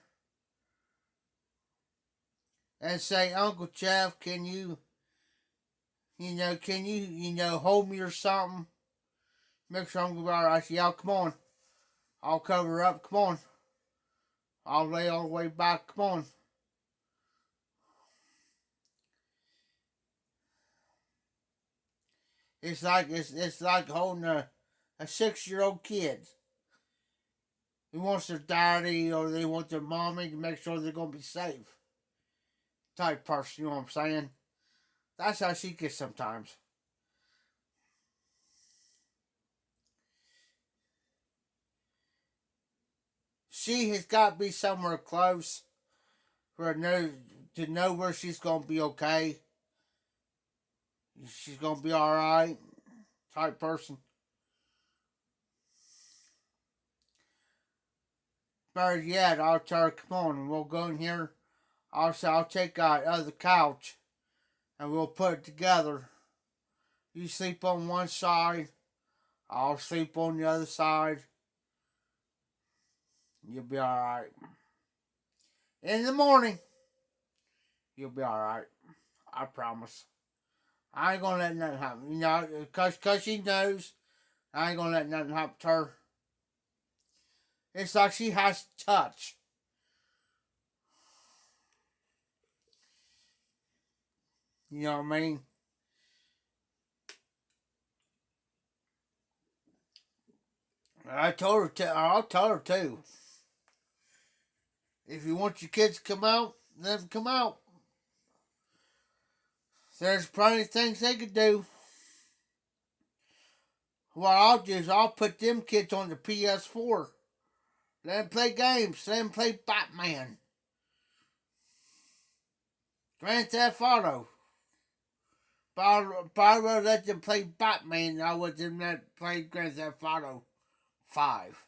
and say, Uncle Jeff, can you hold me or something? Make sure I'm gonna be alright. I say, yeah, come on. I'll cover her up, come on. I'll lay all the way back, come on. It's like holding a 6-year-old kid. Who wants their daddy or they want their mommy to make sure they're gonna be safe. Type person, you know what I'm saying? That's how she gets sometimes. She has got to be somewhere close for her to know where she's gonna be okay. She's gonna be alright. Type person. Better yet, I'll tell her, come on, and we'll go in here. I'll take out the couch and we'll put it together. You sleep on one side, I'll sleep on the other side. You'll be alright. In the morning, you'll be alright. I promise. I ain't gonna let nothing happen. You know, cause she knows I ain't gonna let nothing happen to her. It's like she has touch. You know what I mean? I'll tell her too. If you want your kids to come out, let them come out. There's plenty of things they could do. What I'll do is I'll put them kids on the PS4. Let them play games. Let them play Batman. Grand Theft Auto. But I'd rather let them play Batman than I would them let play Grand Theft Auto 5.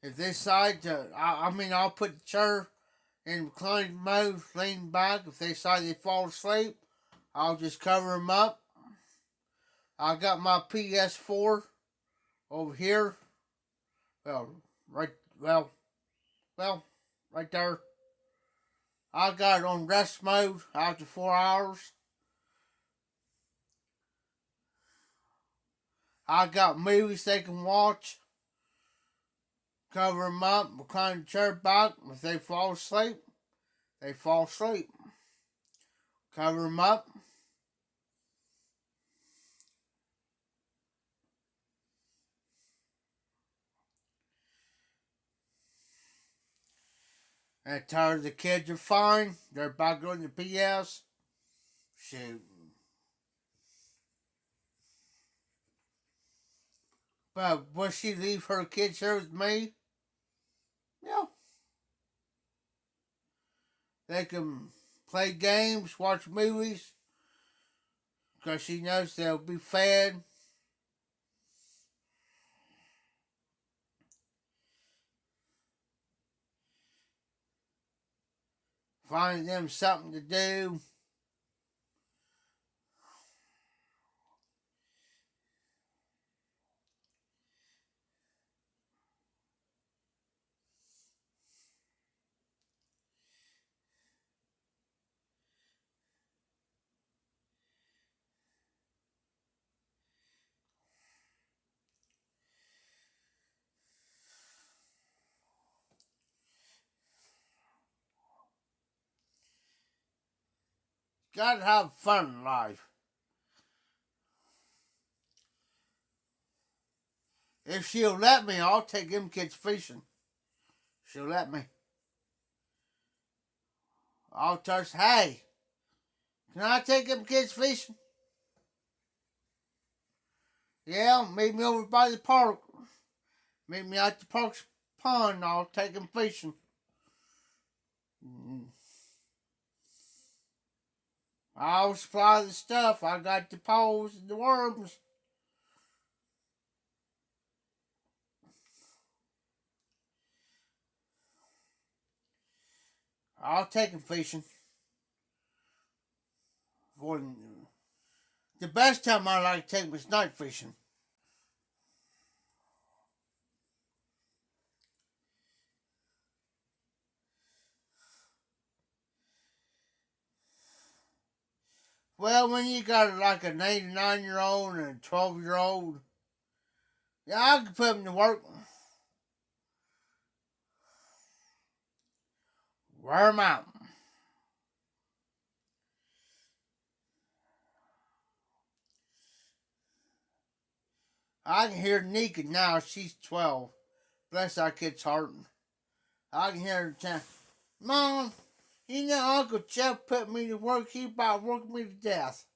If they decide to, I'll put the chair in reclining mode, lean back. If they decide they fall asleep, I'll just cover them up. I got my PS4 over here. Right there. I got it on rest mode after 4 hours. I got movies they can watch. Cover them up, recline the chair back. If they fall asleep, they fall asleep. Cover them up. And tell her the kids are fine. They're back on the PS. Shoot. But will she leave her kids here with me? Yeah. They can play games, watch movies. Because she knows they'll be fed. Find them something to do. Gotta have fun in life. If she'll let me, I'll take them kids fishing. She'll let me. I'll tell her, hey, can I take them kids fishing? Yeah, meet me over by the park. Meet me at the park's pond. I'll take him fishing. I'll supply the stuff. I got the poles and the worms. I'll take him fishing. For the best time I like to take him is night fishing. Well, when you got like an 89-year-old and a 12-year-old, yeah, I can put them to work. Wear them out. I can hear Nika now. She's 12. Bless our kid's heart. I can hear her saying, Mom, you know Uncle Jeff put me to work. He about worked me to death.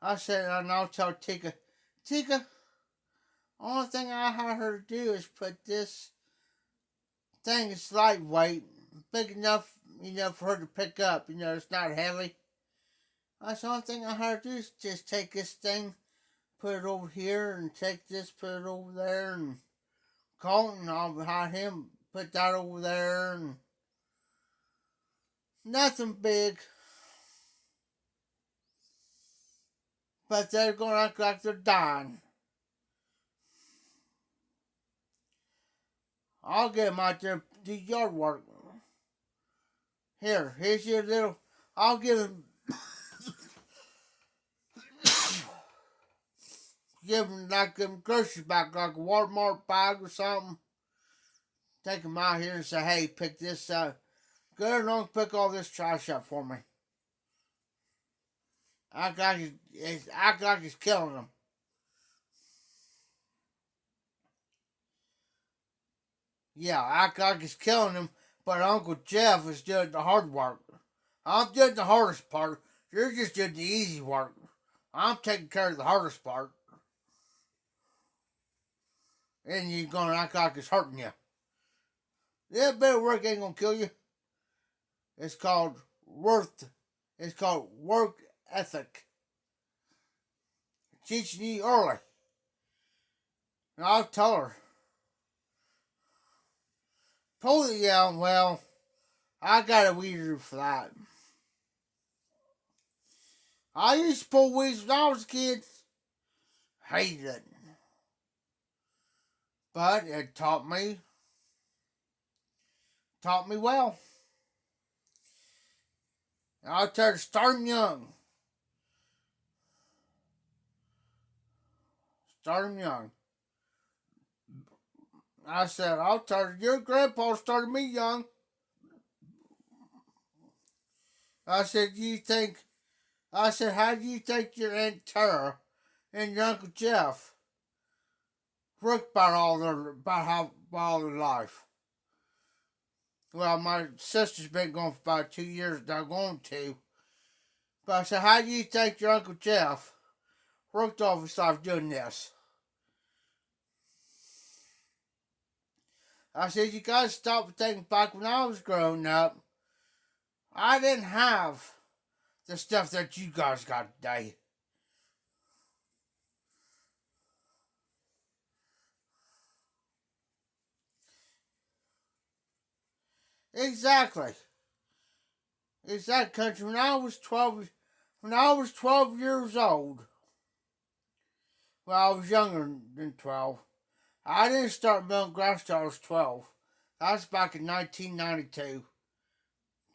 I said, and I'll tell Tika, Tika, only thing I had her to do is put this thing. It's lightweight, big enough, for her to pick up. It's not heavy. That's the only thing I had to do is just take this thing, put it over here, and take this, put it over there, and Colton, I'll have him put that over there, and nothing big. But they're going to act like they're dying. I'll get them out there do yard work. Here's your little. I'll give them. Give them like them groceries back, like a Walmart bag or something. Take them out here and say, hey, pick this up. Go along, pick all this trash up for me. Act like it's killing them. Yeah, act like it's killing them, but Uncle Jeff is doing the hard work. I'm doing the hardest part. You're just doing the easy work. I'm taking care of the hardest part. And you're gonna act like it's hurting you. That bit of work ain't gonna kill you. It's called worth. It's called work ethic. Teaching you early. And I'll tell her. Pull it out. Well, I got a weeder for that. I used to pull weeds when I was a kid. Hated it. But it taught me well. I'll tell her to start 'em young. Start 'em young. I said, I'll tell her, your grandpa started me young. I said, how do you think your Aunt Tara and your Uncle Jeff worked about all their life? Well, my sister's been gone for about 2 years, now going to. But I said, how do you think your Uncle Jeff worked all his life doing this? I said, you gotta stop and think back when I was growing up. I didn't have the stuff that you guys got today. Exactly. Country. When I was 12 years old, well, I was younger than 12. I didn't start milking grass till I was 12. That was back in 1992.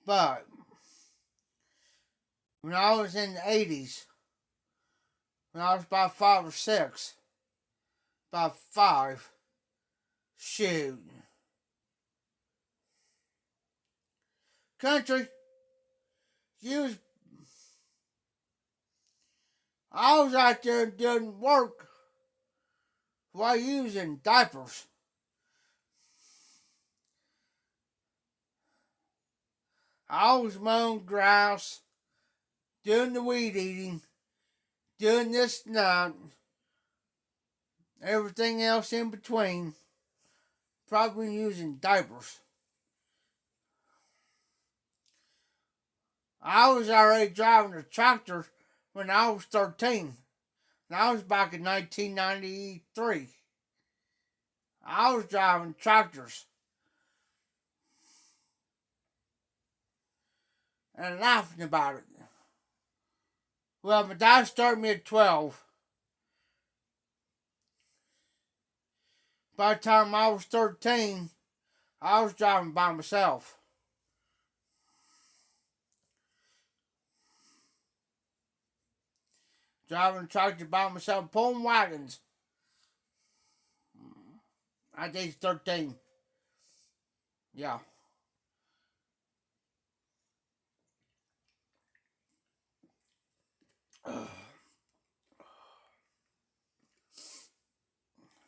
But when I was in the 80s, when I was about 5 or 6, about 5, shoot. Country, I was out there doing work while you was in diapers. I was mowing grass, doing the weed eating, doing this night, everything else in between, probably using diapers. I was already driving a tractor when I was 13. That was back in 1993. I was driving tractors and laughing about it. Well, my dad started me at 12. By the time I was 13, I was driving by myself. Driving a tractor by myself, pulling wagons. At age 13. Yeah.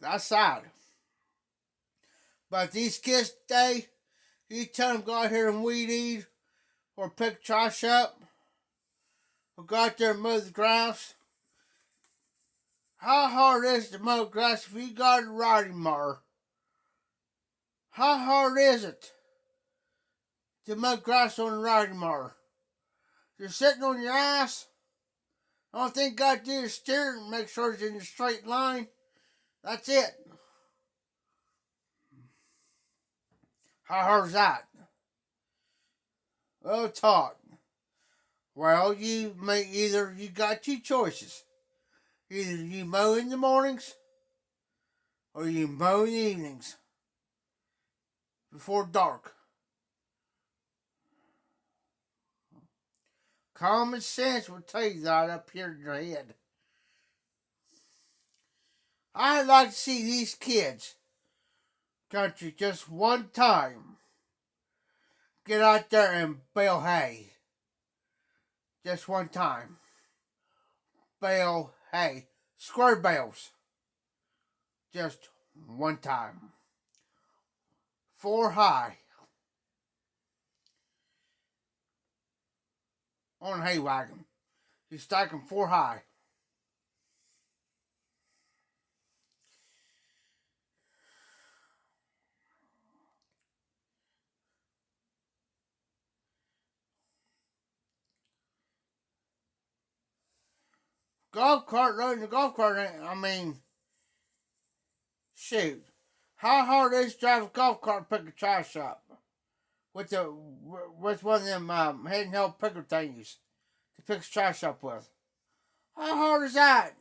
That's sad. But these kids today, you tell them go out here and weed eat or pick trash up or go out there and mow the grass. How hard is it to mow grass if you got a riding mower? How hard is it to mow grass on a riding mower? You're sitting on your ass. The only thing you got to do is steer and make sure it's in a straight line. That's it. How hard is that? Well, it's hard. Well, you got two choices. Either you mow in the mornings or you mow in the evenings before dark. Common sense will tell you that up here in your head. I'd like to see these kids, country, just one time get out there and bale hay. Just one time. Bale hay. Square bales. Just one time. 4 high. On a hay wagon. You stack them 4 high. Golf cart, loading the golf cart, I mean, shoot. How hard is it to drive a golf cart and pick a trash up? With one of them handheld picker thingies to pick the trash up with. How hard is that?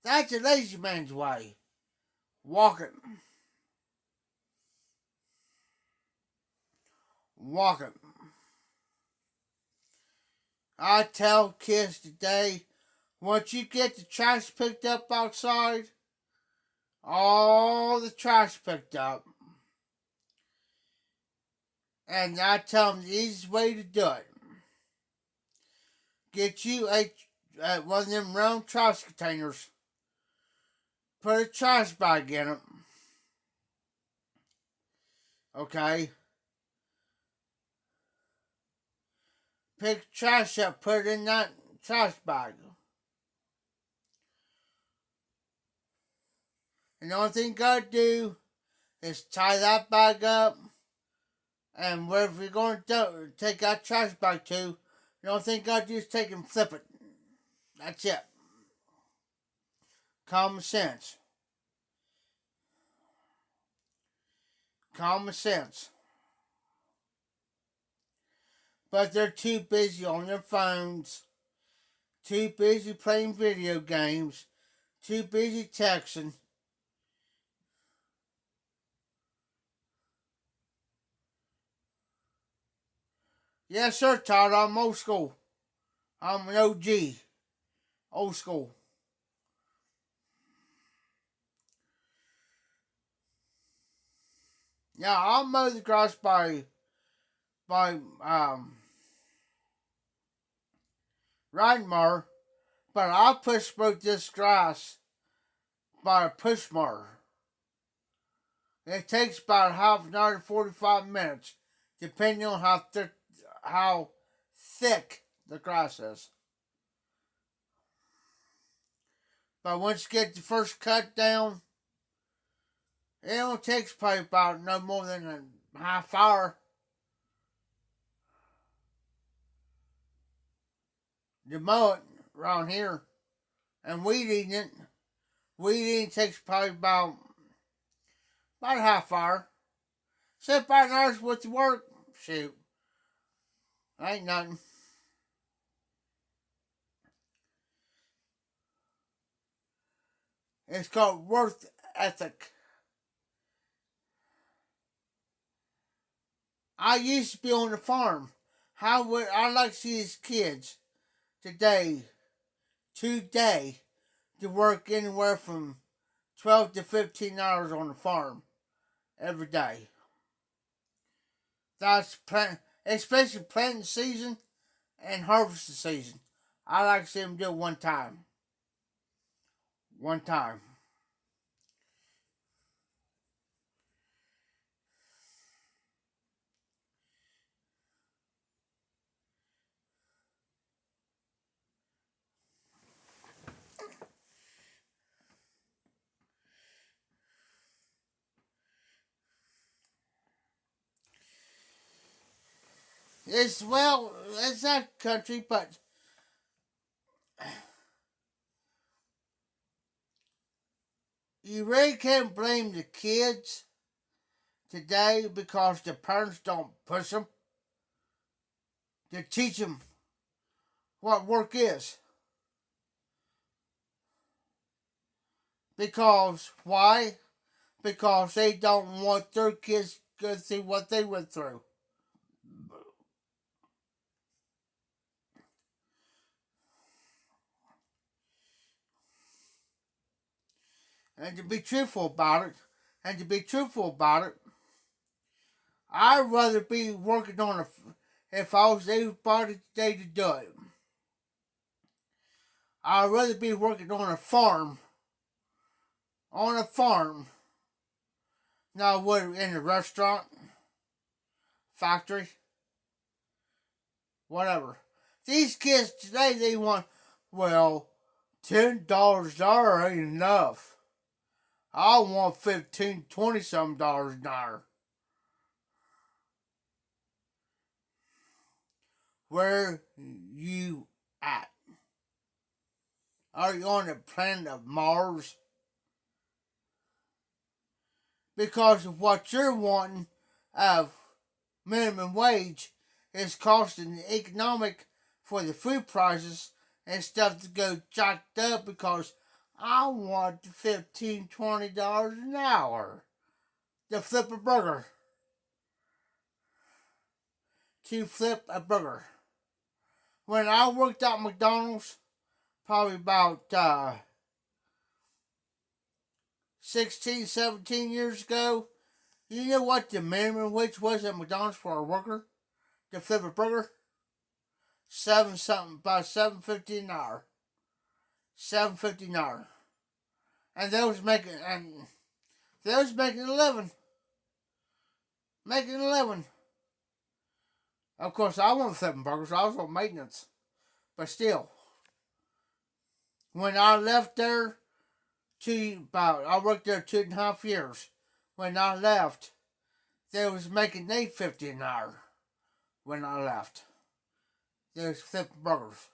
That's a lazy man's way. Walking. Walking. I tell kids today, once you get the trash picked up outside, all the trash picked up, and I tell them the easiest way to do it, get you one of them round trash containers, put a trash bag in it, okay? Pick trash up, put it in that trash bag. And the only thing you gotta do is tie that bag up, and wherever you're going to take that trash bag to, the only thing you gotta do is take and flip it. That's it. Common sense. Common sense. But they're too busy on their phones, too busy playing video games, too busy texting. Yes, sir, Todd, I'm old school. I'm an OG. Old school. Yeah, I'll mow the grass by riding mower, but I'll push broke this grass by a push mower. It takes about half an hour to 45 minutes, depending on how thick the grass is. But once you get the first cut down, it only takes probably about no more than a half hour to mow it around here. And weed eating it, weed eating takes probably about a half hour. So about an hour's worth of work, shoot, ain't nothing. It's called worth ethic. I used to be on the farm. How would I like to see these kids today to work anywhere from 12 to 15 hours on the farm every day. That's especially planting season and harvesting season. I like to see them do it one time. One time. It's that country, but you really can't blame the kids today because the parents don't push them to teach them what work is. Because why? Because they don't want their kids to go through what they went through. And to be truthful about it, I'd rather be working on if I was able today to do it. I'd rather be working on a farm, now what, in a restaurant, factory, whatever. These kids today, they want, well, $10 an hour ain't enough. I want 15, 20 some dollars an hour. Where you at? Are you on the planet of Mars? Because of what you're wanting of minimum wage is costing the economic for the food prices and stuff to go jacked up because I want $15, $20 an hour to flip a burger. When I worked at McDonald's, probably about 16, 17 years ago, you know what the minimum wage was at McDonald's for a worker to flip a burger? About $7.50 an hour. $7.50 an hour. And they was making a living. Making a living. Of course, I wasn't flipping burgers. I was on maintenance. But still, when I left there, I worked there 2.5 years. When I left, they was making $8.50 an hour. When I left, they was flipping burgers.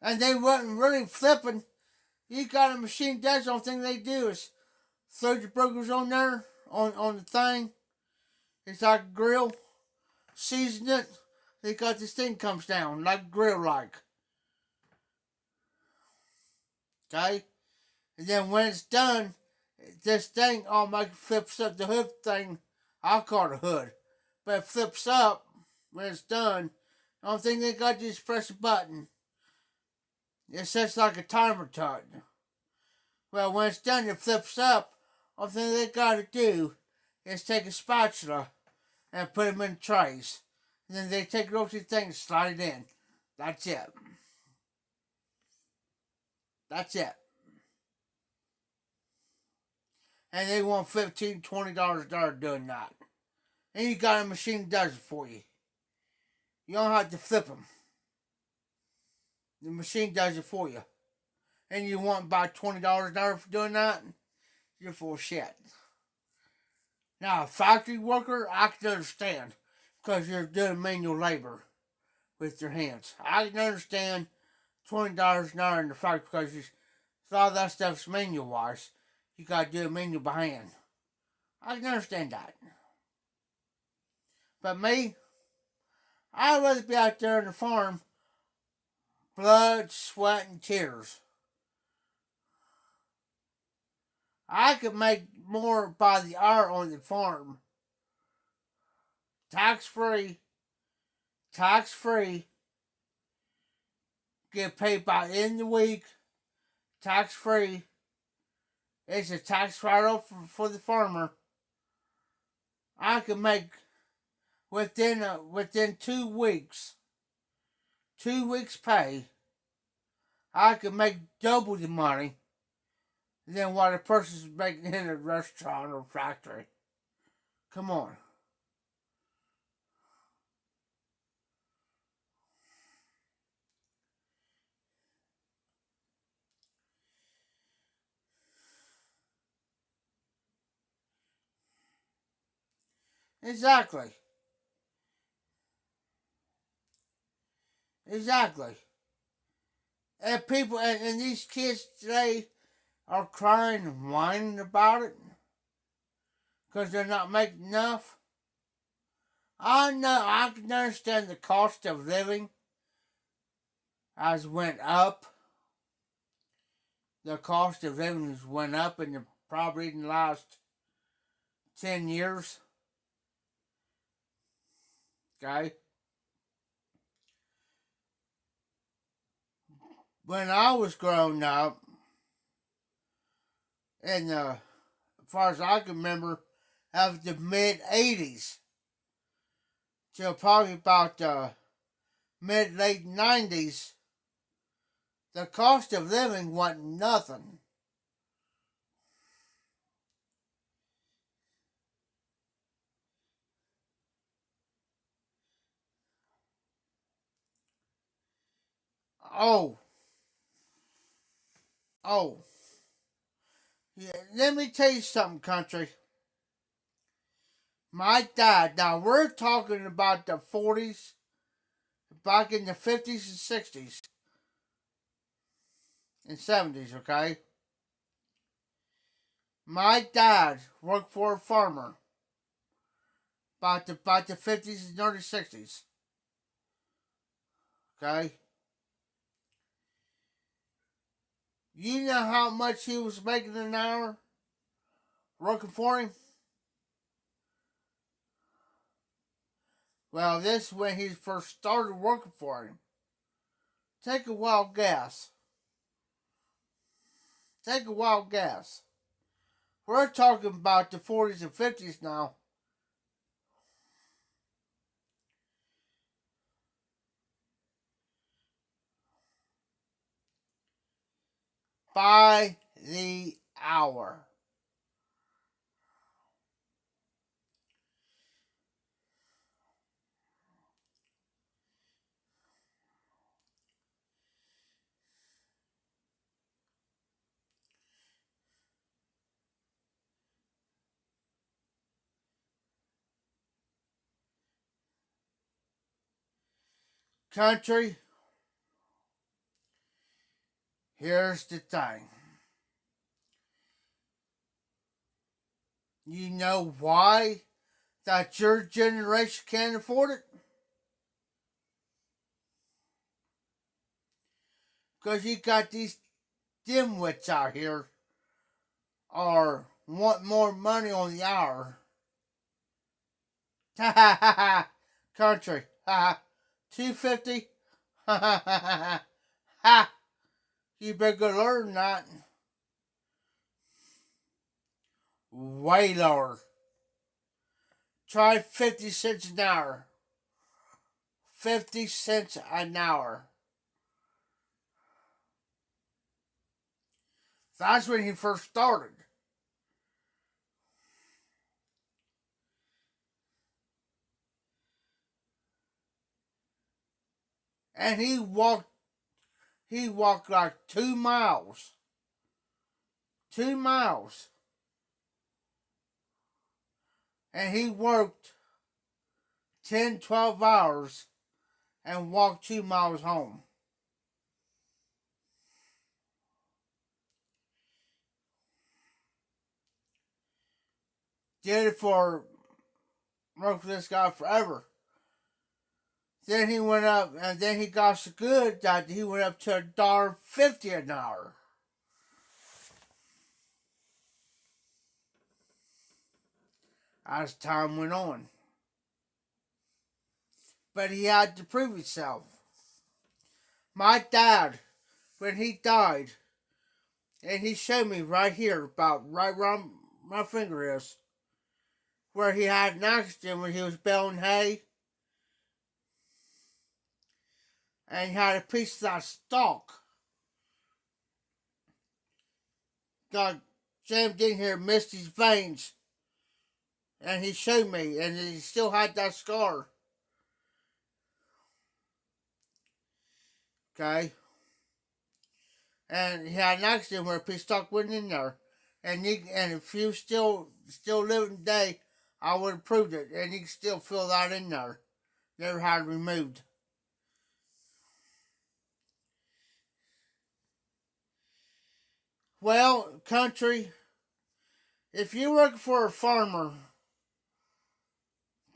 And they wasn't really flipping. You got a machine that's the only thing they do is throw your burgers on there, on the thing. It's like a grill. Season it. They got this thing comes down, like grill like. Okay? And then when it's done, this thing automatically flips up the hood thing. I call it a hood. But it flips up when it's done. The only thing they got to do is press a button. It sets like a timer to it. Well, when it's done, it flips up. All thing they got to do is take a spatula and put them in trays. And then they take it over to the thing and slide it in. That's it. That's it. And they want $15, $20 an hour doing that. And you got a machine that does it for you. You don't have to flip them. The machine does it for you. And you want about $20 an hour for doing that? You're full of shit. Now, a factory worker, I can understand because you're doing manual labor with your hands. I can understand $20 an hour in the factory because a lot of that stuff's manual wise. You gotta do it manual by hand. I can understand that. But me, I'd rather be out there on the farm, blood, sweat, and tears. I could make more by the hour on the farm. Tax free. Get paid by the end of the week. Tax free. It's a tax write-off for the farmer. I could make within 2 weeks, 2 weeks pay. I could make double the money than what a person's making in a restaurant or factory. Come on. Exactly. And people and these kids today are crying and whining about it because they're not making enough. I know I can understand the cost of living has went up. The cost of living has went up probably in the last 10 years. Okay? When I was growing up, and as far as I can remember, of the mid 80s till probably about the mid late 90s, the cost of living wasn't nothing. Oh, oh, yeah. Let me tell you something, country. My dad. Now we're talking about the 40s, back in the 50s and 60s and 70s. Okay. My dad worked for a farmer about the 50s and early 60s. Okay. You know how much he was making an hour working for him? Well, this is when he first started working for him. Take a wild guess. Take a wild guess. We're talking about the 40s and 50s now. By the hour. Country, here's the thing. You know why that your generation can't afford it? Because you got these dimwits out here are want more money on the hour. Ha ha ha ha. Country. Ha ha. 250. Ha ha ha ha ha. You better learn that. Way lower. Try 50 cents an hour. 50 cents an hour. That's when he first started. and he walked like 2 miles. 2 miles. And he worked 10, 12 hours and walked 2 miles home. Did it for, worked for this guy forever. Then he went up, and then he got so good that he went up to $1.50 an hour. As time went on. But he had to prove himself. My dad, when he died, and he showed me right here, about right around my finger is, where he had an accident when he was baling hay. And he had a piece of that stalk got jammed in here, missed his veins. And he showed me, and he still had that scar. Okay? And he had an accident where a piece of stalk went in there. And if he was still living today, I would have proved it. And you can still feel that in there. Never had it removed. Well, country, if you work for a farmer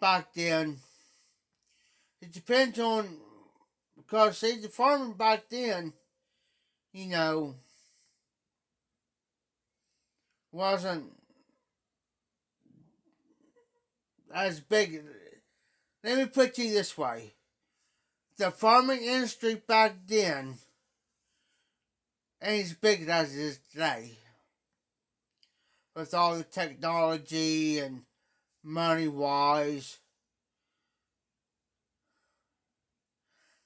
back then, it depends on, because see, the farming back then, wasn't as big. Let me put you this way. The farming industry back then ain't as big as it is today. With all the technology and money-wise.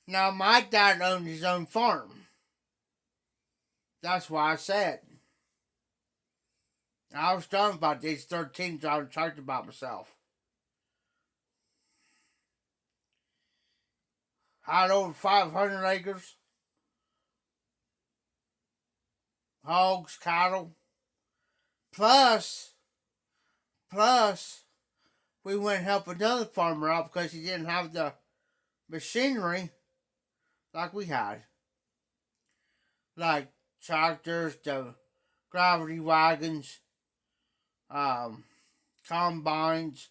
Now, my dad owned his own farm. That's why I said. I was talking about these 13 I was talking about myself. Had over 500 acres. Hogs, cattle. Plus, we went and helped another farmer out because he didn't have the machinery like we had. Like tractors, the gravity wagons, combines.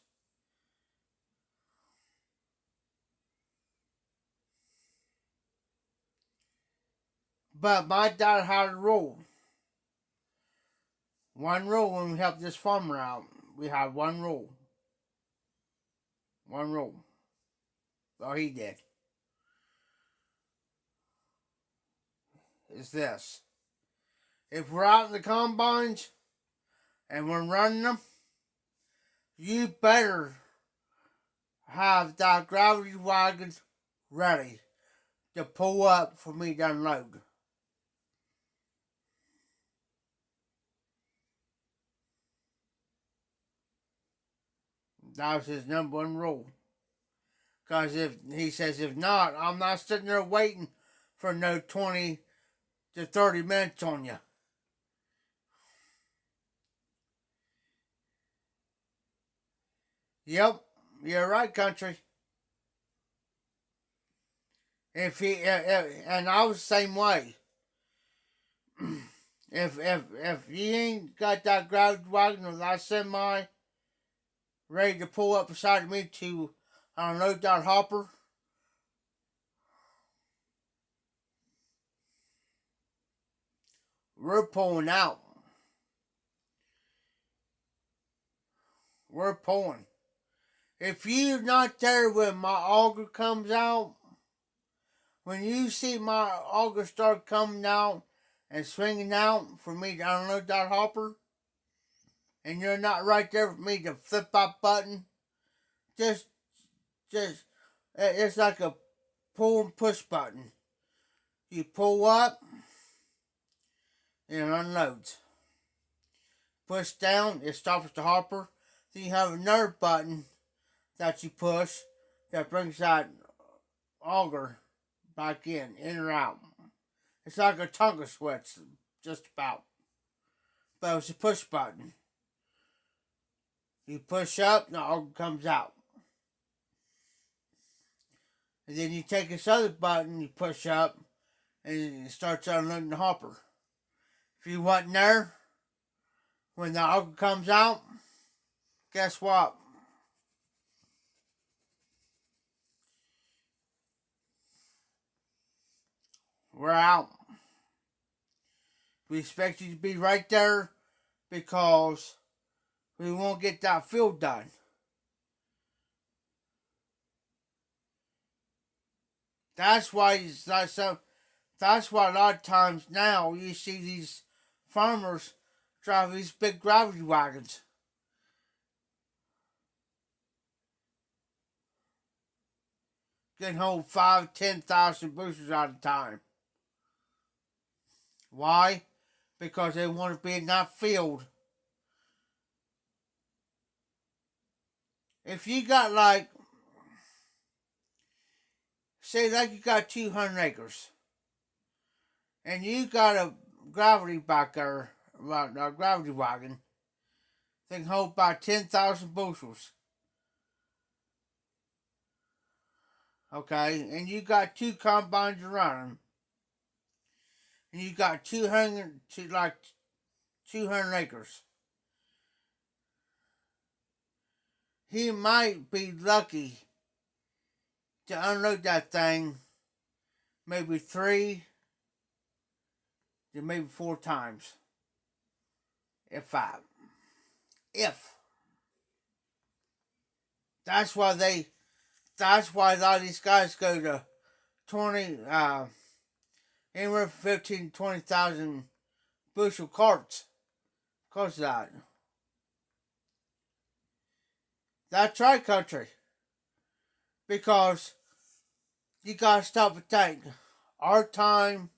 But my dad had a rule. One rule when we helped this farmer out. We had one rule. One rule. Well, he did. Is this. If we're out in the combines and we're running them, you better have that gravity wagon ready to pull up for me to unload. That was his number one rule. Because if not, I'm not sitting there waiting for no 20 to 30 minutes on you. Yep, you're right, country. And I was the same way. if you ain't got that gravity wagon or that semi ready to pull up beside me to unload that hopper, we're pulling out. We're pulling. If you're not there when my auger comes out, when you see my auger start coming out and swinging out for me to unload that hopper, and you're not right there for me to flip that button, just, it's like a pull and push button. You pull up, and it unloads. Push down, it stops the hopper. Then you have another button that you push that brings that auger back in or out. It's like a toggle switch, just about. But it's a push button. You push up, the auger comes out. And then you take this other button, you push up, and it starts unloading the hopper. If you wasn't there, when the auger comes out, guess what? We're out. We expect you to be right there because we won't get that field done. That's why that's why a lot of times now you see these farmers drive these big gravity wagons. Can hold 5,000-10,000 bushels at a time. Why? Because they want to be in that field. If you got say you got 200 acres, and you got a gravity back there, a gravity wagon, that can hold about 10,000 bushels. Okay, and you got 2 combines running, and you got 200 acres. He might be lucky to unload that thing maybe 3 to maybe 4 times, if 5. If. That's why a lot of these guys go to 20, anywhere from 15 to 20,000 bushel carts. Because of that. That's right, country. Because you gotta stop and think. Our time,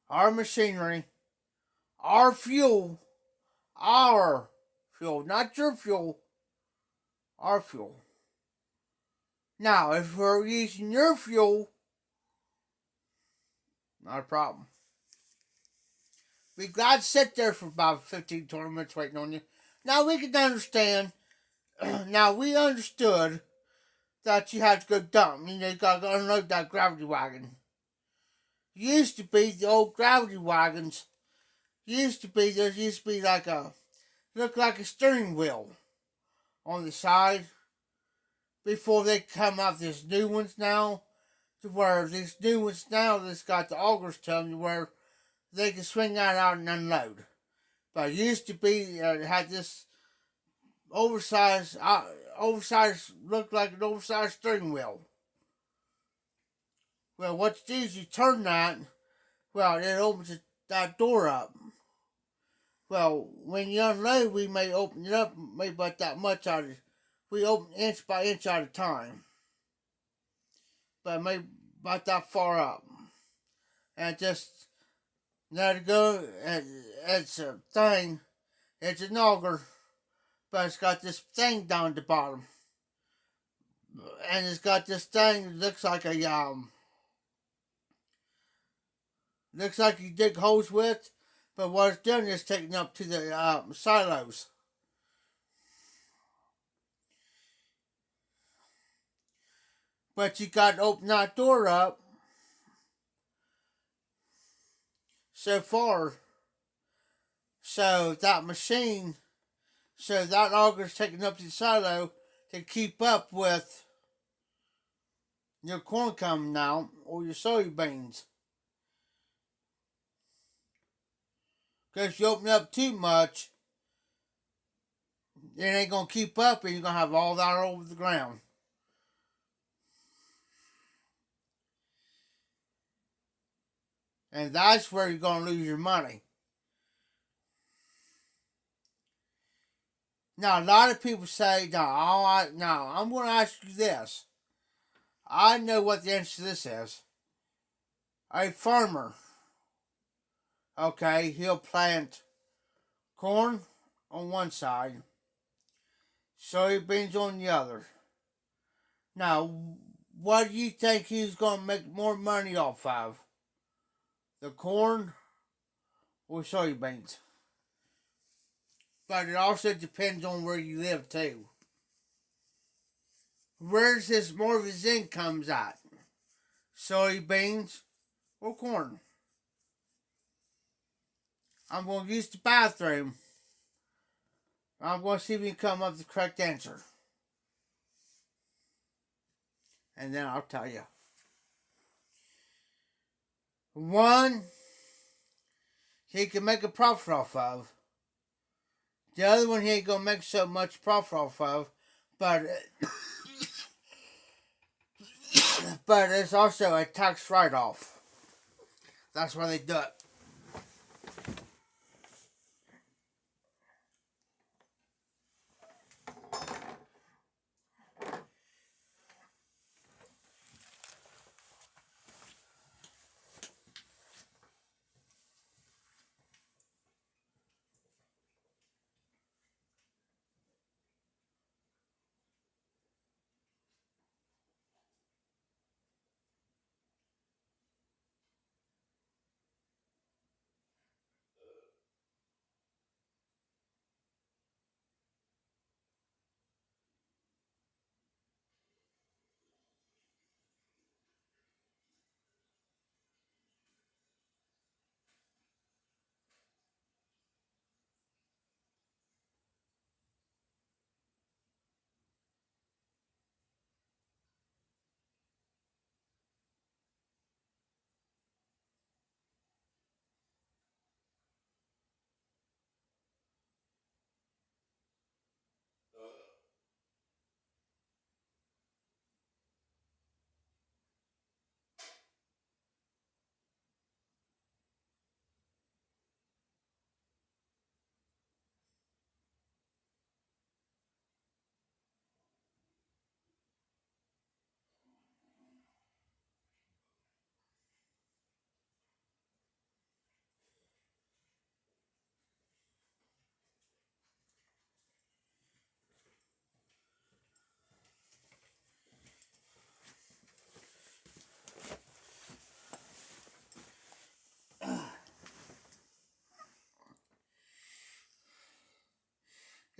our machinery, our fuel, not your fuel, our fuel. Now, if we're using your fuel, not a problem. We got to sit there for about 15, 20 minutes waiting on you. Now, we can understand. Now, we understood that you had to go dump. You got to unload that gravity wagon. Used to be the old gravity wagons. There used to be looked like a steering wheel on the side. Before they come out these new ones now, to where these new ones now that's got the augers telling you where they can swing that out and unload. But it used to be had this oversized, looked like an oversized steering wheel. Well, what you do is you turn that, well, it opens that door up. Well, when you unload, we may open it up maybe about that much out of it. We open inch by inch at a time. But maybe about that far up. And just let it go. It's a thing. It's an auger. But it's got this thing down at the bottom. And it's got this thing that looks like looks like you dig holes with. But what it's doing is taking up to the silos. But you got to open that door up so far. So that machine, so that auger's taking up to the silo to keep up with your corn coming out or your soybeans. Because if you open up too much, it ain't going to keep up and you're going to have all that over the ground. And that's where you're going to lose your money. Now, a lot of people say, no, I'm going to ask you this. I know what the answer to this is. A farmer, okay, he'll plant corn on one side, soybeans on the other. Now, what do you think he's going to make more money off of? The corn or soybeans? But it also depends on where you live too. Where's his more of his incomes at? Soybeans or corn? I'm going to use the bathroom. I'm going to see if we can come up with the correct answer. And then I'll tell you. One, he can make a profit off of. The other one he ain't going to make so much profit off of. But but it's also a tax write-off. That's why they do it.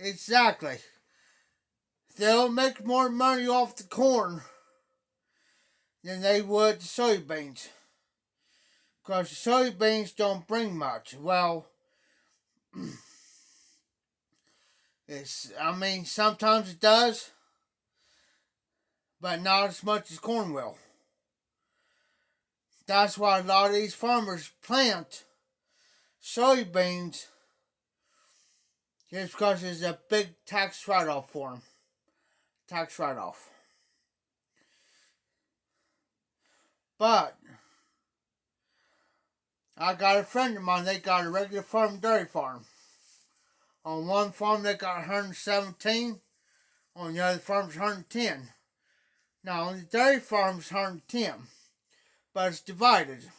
Exactly. They'll make more money off the corn than they would the soybeans. Because the soybeans don't bring much. Well, sometimes it does, but not as much as corn will. That's why a lot of these farmers plant soybeans, just because it's a big tax write-off for them. Tax write-off. But I got a friend of mine, they got a regular farm, dairy farm. On one farm they got 117, on the other farm's 110. Now on the dairy farm's 110, but it's divided.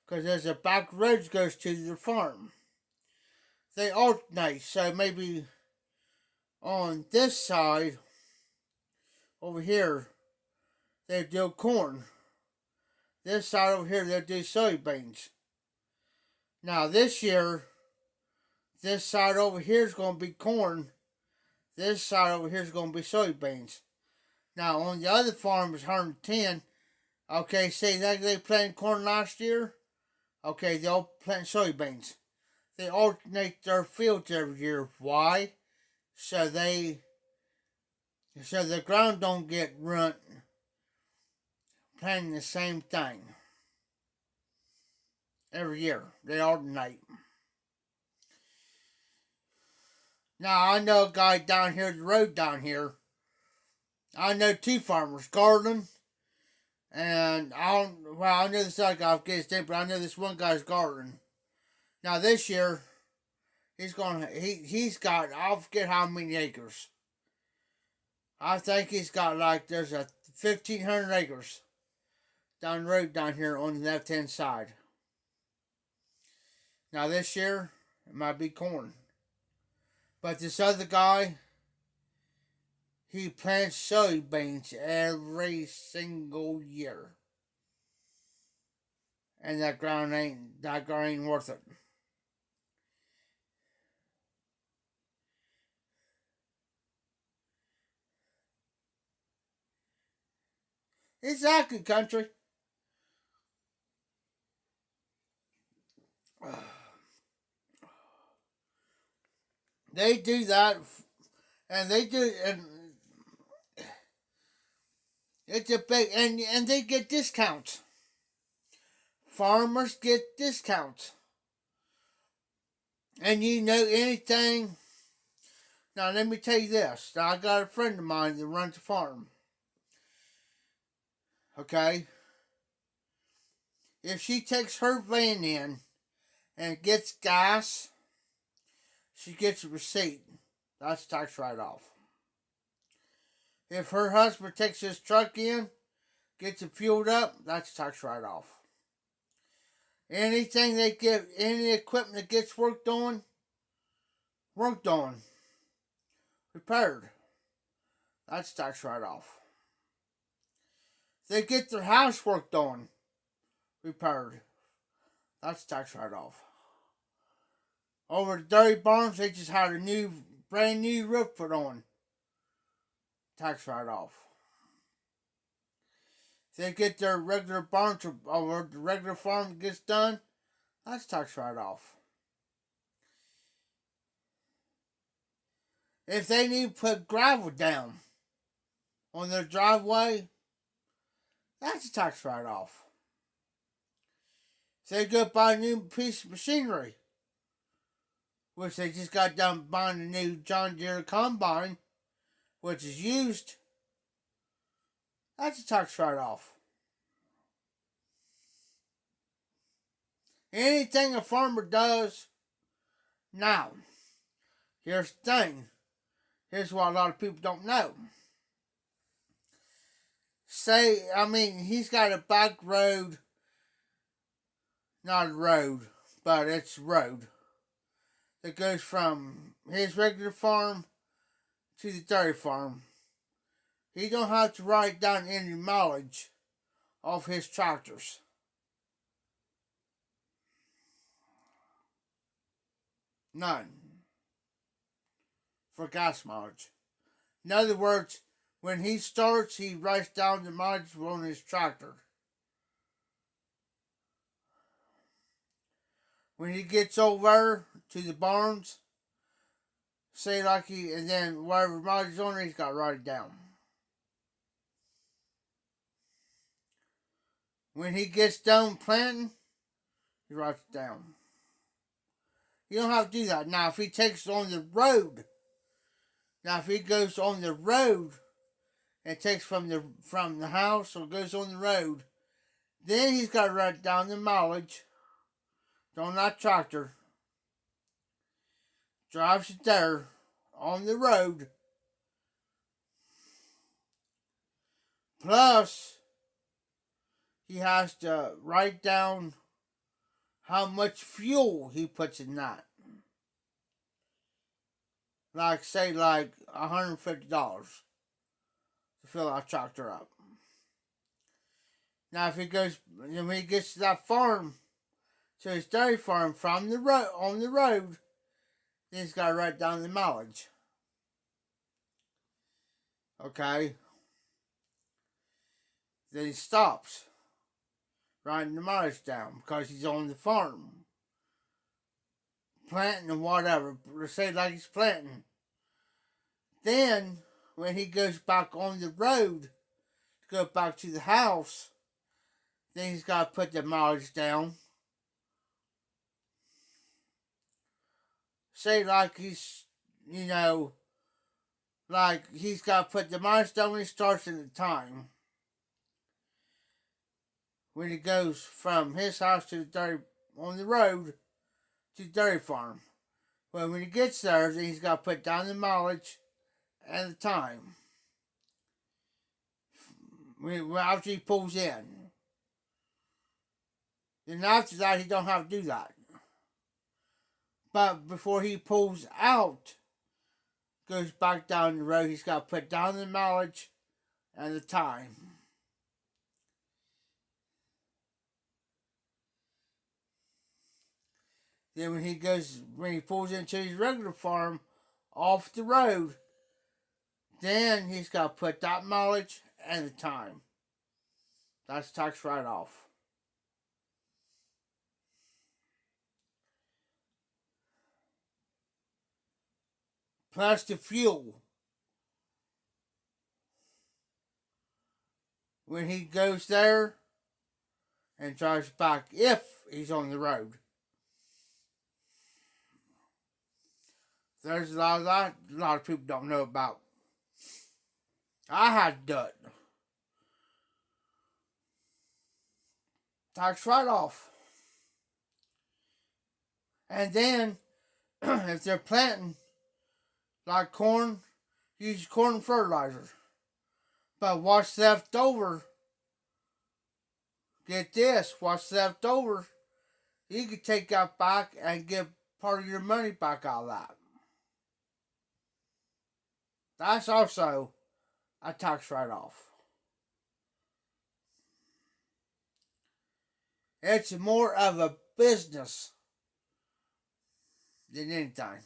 Because there's a back road that goes to the farm. They alternate, so maybe on this side, over here, they do corn. This side over here, they do soybeans. Now this year, this side over here is going to be corn. This side over here is going to be soybeans. Now on the other farm is 110. Okay, say that they planted corn last year. Okay, they'll plant soybeans. They alternate their fields every year. Why? So the ground don't get ruined planting the same thing every year. They alternate. Now I know a guy down here, the road down here. I know two farmers, gardening, and I know this other guy, I forget his name, but I know this one guy's gardening. Now this year, he's got, I forget how many acres. I think he's got there's 1,500 acres down the road down here on the left-hand side. Now this year, it might be corn. But this other guy, he plants soybeans every single year. And that ground ain't worth it. Exactly, country. They do that, and they do, and it's a big, and they get discounts. Farmers get discounts. And you know anything? Now let me tell you this. I got a friend of mine that runs a farm. Okay? If she takes her van in and gets gas, she gets a receipt. That's tax write-off. If her husband takes his truck in, gets it fueled up, that's tax write-off. Anything they get, any equipment that gets worked on, repaired, that's tax write-off. They get their house worked on, repaired, that's tax write-off. Over the dairy barns, they just had a brand new roof put on, tax write-off. They get their regular barns or the regular farm gets done, that's tax write-off. If they need to put gravel down on their driveway, that's a tax write-off. If they go buy a new piece of machinery, which they just got done buying a new John Deere combine, which is used, that's a tax write-off. Anything a farmer does, now, here's the thing. Here's what a lot of people don't know. He's got a back road, not a road, but it's a road that goes from his regular farm to the dairy farm. He don't have to write down any mileage of his tractors. None. For gas mileage. In other words, when he starts, he writes down the mileage on his tractor. When he gets over to the barns, and then whatever mileage is on it, he's got to write it down. When he gets done planting, he writes it down. You don't have to do that. Now, if he takes it on the road, if he goes on the road and takes from the house or goes on the road, then he's got to write down the mileage on that tractor. Drives it there on the road. Plus, he has to write down how much fuel he puts in that. Say $150 to fill that tractor up. Now, when he gets to that farm, to his dairy farm on the road, then he's got to write down the mileage. Okay? Then he stops writing the mileage down because he's on the farm. Planting and whatever. Say he's planting. Then, when he goes back on the road to go back to the house, then he's got to put the mileage down. Say he's got to put the mileage down when he starts in the time. When he goes from his house to the dairy on the road to the dairy farm. Well, when he gets there, then he's got to put down the mileage and the time. After he pulls in. Then after that, he don't have to do that. But before he pulls out goes back down the road, he's got to put down the mileage and the time. Then when he pulls into his regular farm off the road, then he's got to put that mileage and the time. That's tax write-off. Plus the fuel. When he goes there and drives back, if he's on the road. There's a lot of people don't know about. I had to do it. Tax write-off. And then, if they're planting, like corn, use corn fertilizer. But what's left over, get this, what's left over, you can take that back and get part of your money back out of that. That's also a tax write-off. It's more of a business than anything.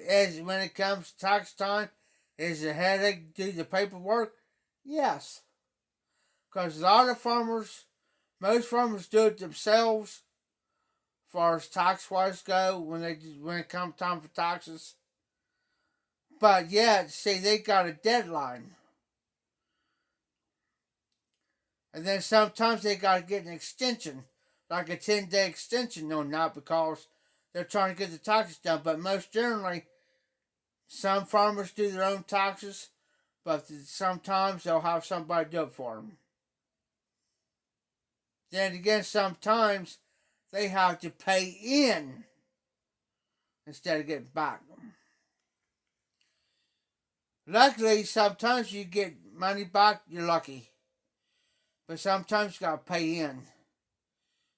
As when it comes to tax time, is it a headache to do the paperwork? Yes. Because a lot of farmers, most farmers do it themselves as far as tax-wise go when it comes time for taxes. But yet, see, they got a deadline. And then sometimes they got to get an extension, like a 10-day extension on that because they're trying to get the taxes done. But most generally, some farmers do their own taxes, but sometimes they'll have somebody do it for them. Then again, sometimes they have to pay in instead of getting back. Luckily, sometimes you get money back, you're lucky. But sometimes you gotta pay in.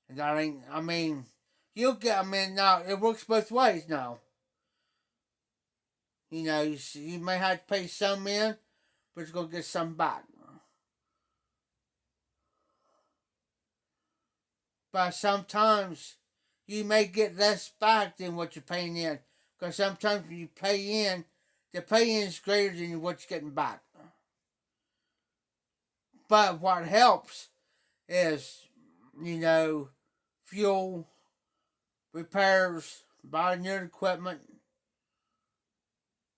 And that ain't, now, it works both ways now. You know, you may have to pay some in, but you're gonna get some back. But sometimes you may get less back than what you're paying in. Because sometimes when you pay in, the pay in is greater than what you're getting back. But what helps is, fuel, repairs, buying new equipment,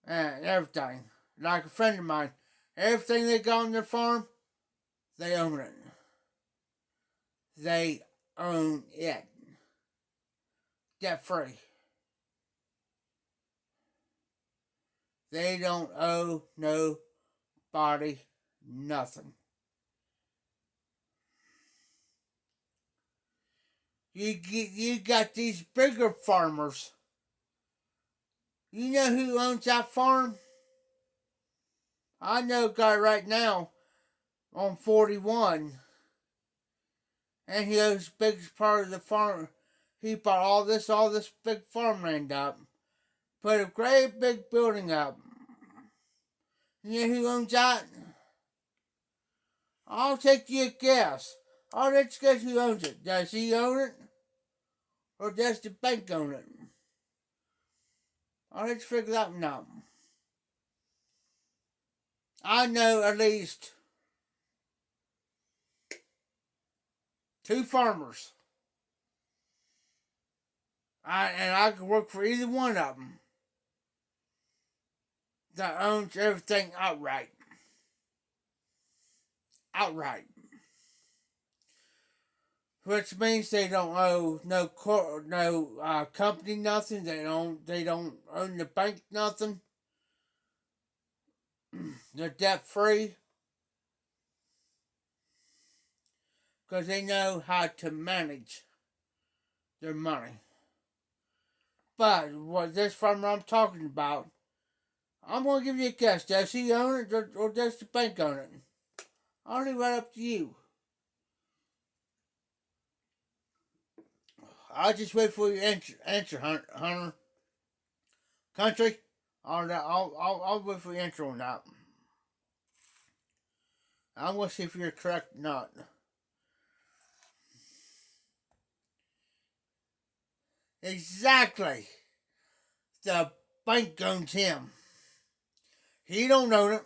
and everything. Like a friend of mine, everything they got on their farm, they own it. They own it. Debt free. They don't owe nobody nothing. You got these bigger farmers. You know who owns that farm? I know a guy right now on 41. And he owns the biggest part of the farm. He bought all this big farmland up. Put a great big building up. You know who owns that? I'll take you a guess. Let's guess who owns it. Does he own it? Or does the bank own it? Let's figure that one out. I know at least 2 farmers. And I could work for either one of them that owns everything outright. Outright. Which means they don't owe no company nothing. They don't own the bank nothing. They're debt free. Because they know how to manage their money. But what this farmer I'm talking about, I'm going to give you a guess. Does he own it or does the bank own it? I'll leave that up to you. I'll just wait for your answer, Hunter. Country. All that. I'll wait for your answer on that. I'm gonna see if you're correct or not. Exactly. The bank owns him. He don't own it.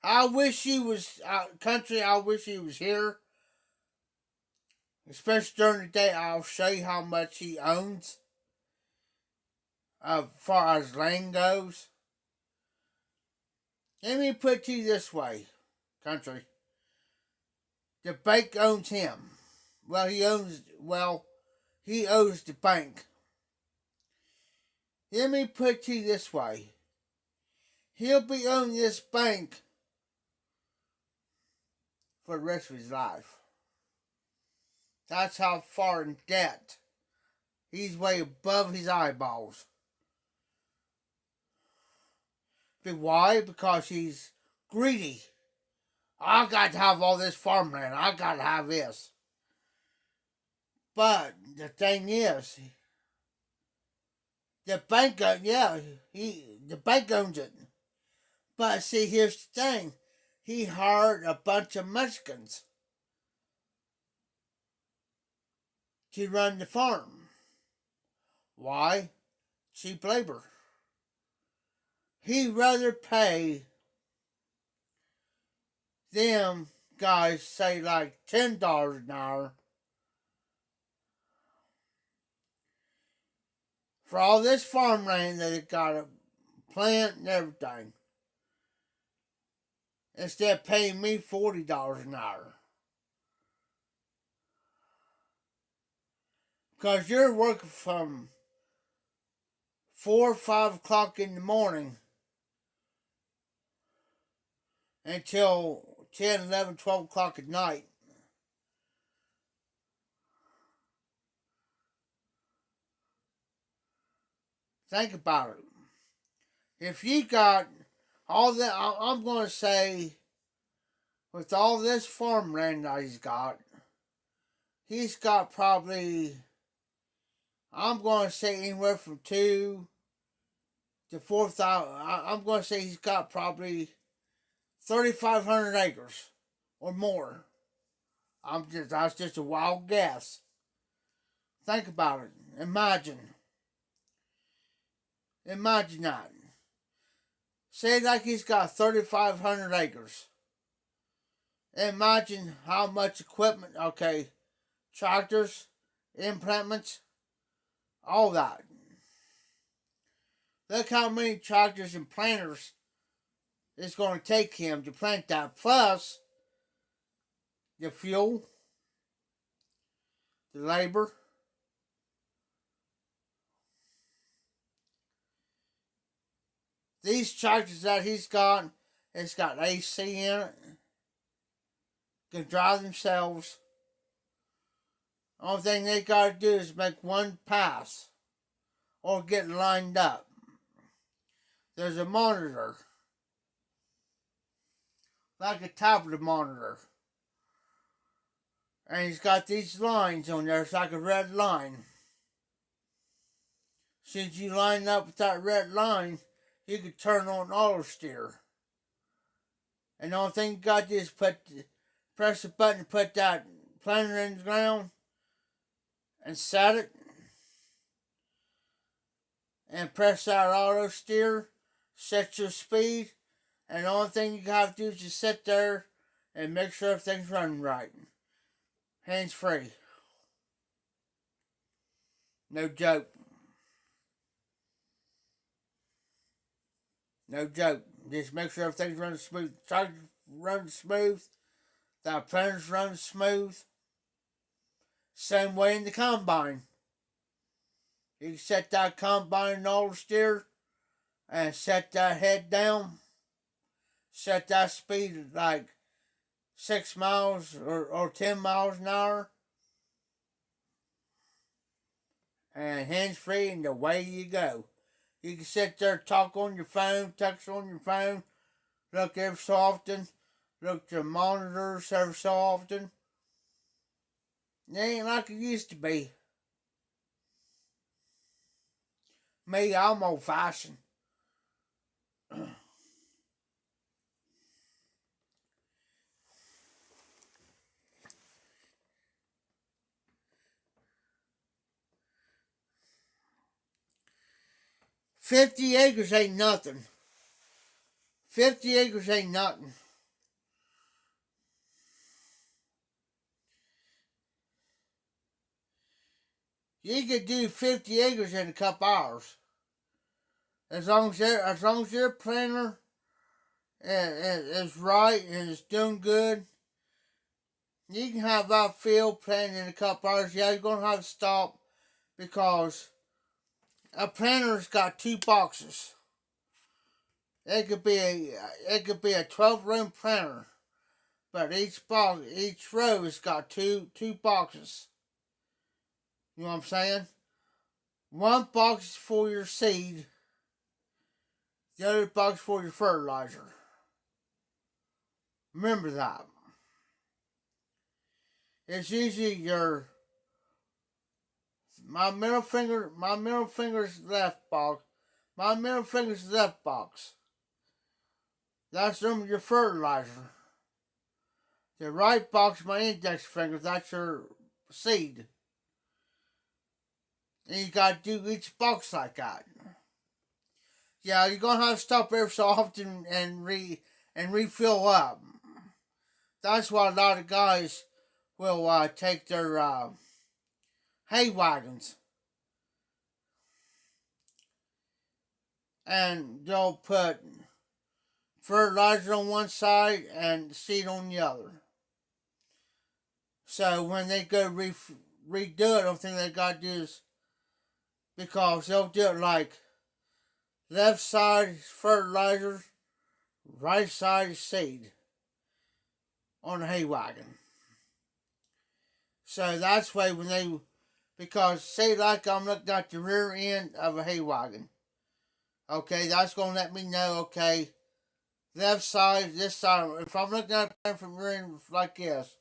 I wish he was country. I wish he was here. Especially during the day, I'll show you how much he owns. As far as land goes. Let me put it to you this way, country. The bank owns him. He owns the bank. Let me put it to you this way. He'll be owning this bank for the rest of his life. That's how far in debt. He's way above his eyeballs. But why? Because he's greedy. I got to have all this farmland. I got to have this. But the thing is, the bank, the bank owns it. But see, here's the thing. He hired a bunch of Mexicans to run the farm. Why? Cheap labor. He'd rather pay them guys, say like $10 an hour, for all this farmland that they got to plant and everything, instead of paying me $40 an hour. Because you're working from 4 or 5 o'clock in the morning until 10, 11, 12 o'clock at night. Think about it. If you got all that, I'm going to say, with all this farmland that he's got probably, I'm going to say anywhere from 2 to 4,000. I'm going to say he's got probably 3,500 acres or more. That's just a wild guess. Think about it. Imagine that. Say like he's got 3,500 acres. Imagine how much equipment, tractors, implements, all that. Look how many tractors and planters it's going to take him to plant that. Plus, the fuel, the labor. These tractors that he's got, it's got AC in it. Can drive themselves. Only thing they got to do is make one pass or get lined up. There's a monitor, like a tablet monitor, and he's got these lines on there. It's like a red line. Since you line up with that red line, you can turn on auto steer. And the only thing you got to do is press the button, put that planter in the ground, and set it, and press that auto steer, set your speed, and the only thing you have to do is just sit there and make sure everything's running right. Hands free. No joke. No joke. Just make sure everything's running smooth. Tractor runs smooth. The planters run smooth. Same way in the combine. You can set that combine auto steer and set that head down. Set that speed at like 6 miles or 10 miles an hour. And hands free, and away you go. You can sit there, talk on your phone, text on your phone, look every so often, look at your monitors every so often. It ain't like it used to be. Me, I'm old fashioned. 50 acres ain't nothing. 50 acres ain't nothing. You could do 50 acres in a couple hours. As long as your planner is right and it's doing good, you can have that field planted in a couple hours. Yeah, you're gonna have to stop because a planter's got two boxes. It could be a 12-room planter, but each row has got two boxes. You know what I'm saying? One box is for your seed. The other box for your fertilizer. Remember that. It's usually my middle finger's left box. My middle finger's left box. That's your fertilizer. The right box, my index finger, that's your seed. And you gotta do each box like that. Yeah, you're gonna have to stop every so often and refill up. That's why a lot of guys will take their hay wagons and they'll put fertilizer on one side and seed on the other. So when they go redo it, the only thing they gotta do is, because they'll do it like left side is fertilizer, right side is seed on the hay wagon. So that's why because say like I'm looking at the rear end of a hay wagon. Okay, that's gonna let me know, okay, left side, this side. If I'm looking at it from rear end like this,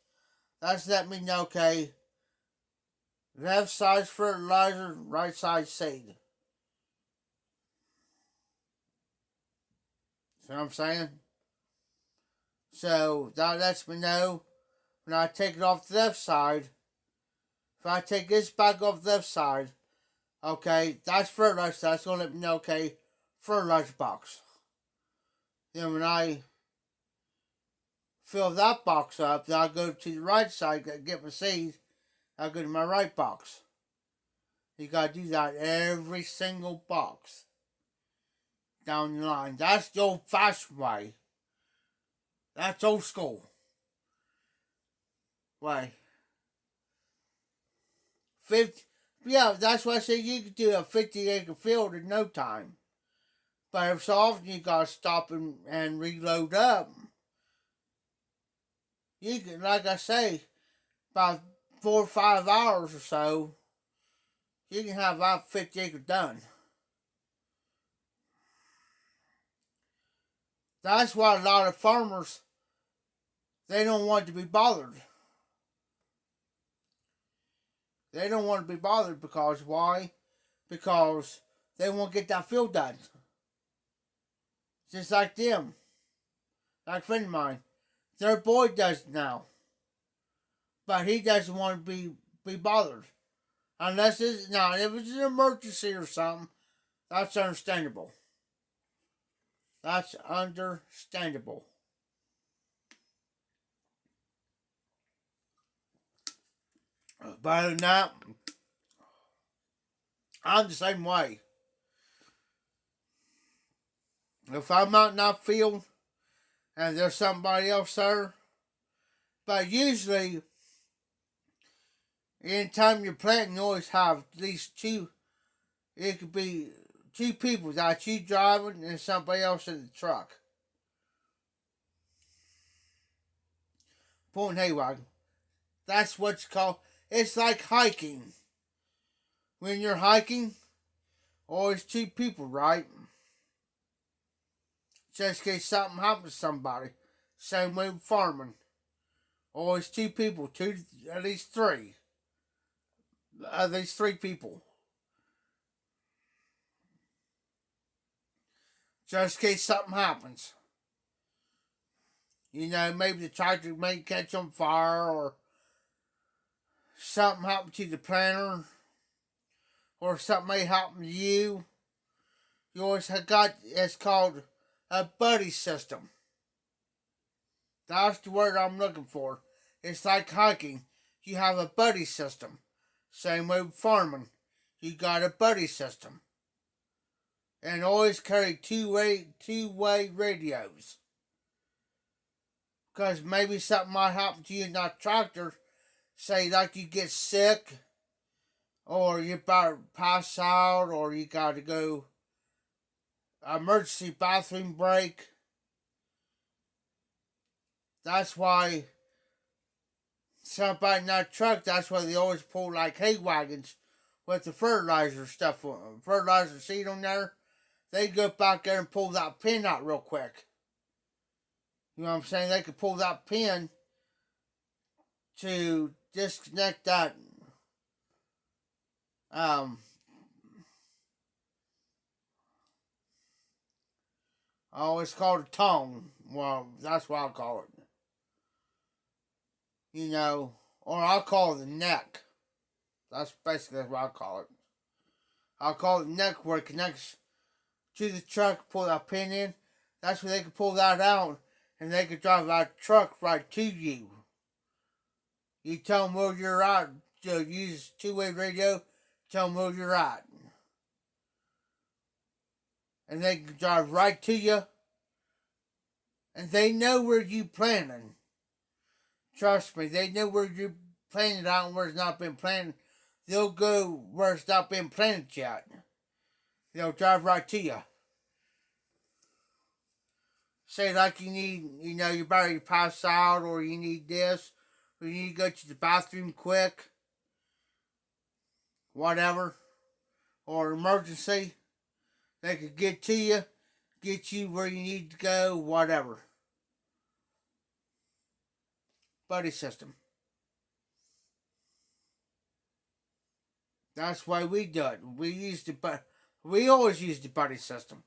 that's letting me know, okay, left side fertilizer, right side seed. See what I'm saying? So that lets me know when I take it off the left side. If I take this back off the left side, okay, that's fertilizer. That's gonna let me know, okay, fertilizer box. Then when I fill that box up, then I'll go to the right side, get my seeds. I'll go to my right box. You gotta do that every single box down the line. That's the old-fashioned way. That's old school way. 50, yeah, that's why I say you could do a 50-acre field in no time. But every so often you gotta stop and reload up. You can, like I say, about 4 or 5 hours or so, you can have about 50 acres done. That's why a lot of farmers, they don't want to be bothered. They don't want to be bothered because why? Because they won't get that field done. Just like them. Like a friend of mine. Their boy does it now. But he doesn't want to be bothered. Unless it's, now, if it's an emergency or something, that's understandable. That's understandable. But other than that, I'm the same way. If I'm out in that field and there's somebody else there, but usually, anytime you're planting, you always have at least two. It could be two people that you driving and somebody else in the truck. Pulling hay wagon. That's what's called. It's like hiking. When you're hiking, always two people, right? Just in case something happens to somebody. Same way with farming. Always two people, at least three. these three people. Just in case something happens. You know, maybe the tractor may catch on fire or something happen to the planter or something may happen to you. You always have got, it's called a buddy system. That's the word I'm looking for. It's like hiking. You have a buddy system. Same way with farming. You got a buddy system. And always carry two-way radios. Because maybe something might happen to you in that tractor. Say like you get sick, or you about to pass out, or you got to go emergency bathroom break. That's why somebody in that truck, that's why they always pull like hay wagons with the fertilizer stuff, fertilizer seed on there. They go back there and pull that pin out real quick. You know what I'm saying? They could pull that pin to disconnect that it's called a tongue. Well, that's what I call it. You know, or I'll call it the neck. That's basically what I call it. I'll call it the neck where it connects to the truck, pull that pin in. That's where they can pull that out and they can drive that truck right to you. You tell them where you're at. Use two-way radio. Tell them where you're at. And they can drive right to you. And they know where you planting. Trust me, they know where you're planted out and where it's not been planted. They'll go where it's not been planted yet. They'll drive right to you. Say like you need, you know, you're about to pass out, or you need this, or you need to go to the bathroom quick, whatever, or emergency. They could get to you, get you where you need to go, whatever. Buddy system. That's why we do it. We always use the buddy system.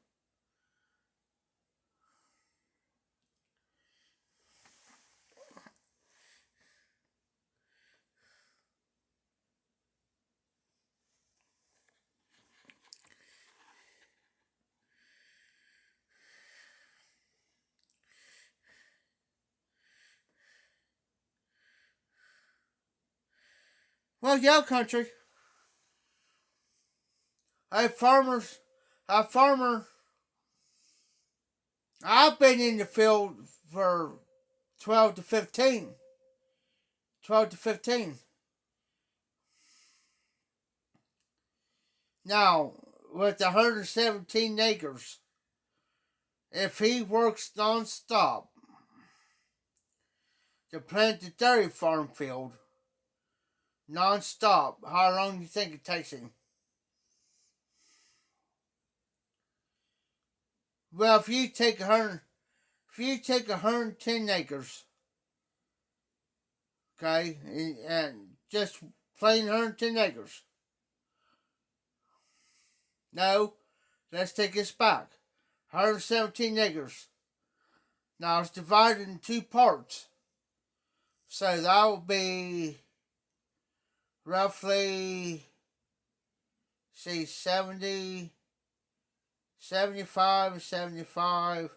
Well, yeah, country. Hey, farmers. A farmer. I've been in the field for 12 to 15. 12 to 15. Now, with 117 acres, if he works non-stop to plant the dairy farm field, non-stop, how long do you think it takes him? Well, if you take 110 acres, okay, and just plain 110 acres. No, let's take this back. 117 acres. Now it's divided in two parts. So that will be roughly, say, 70, 75, 75.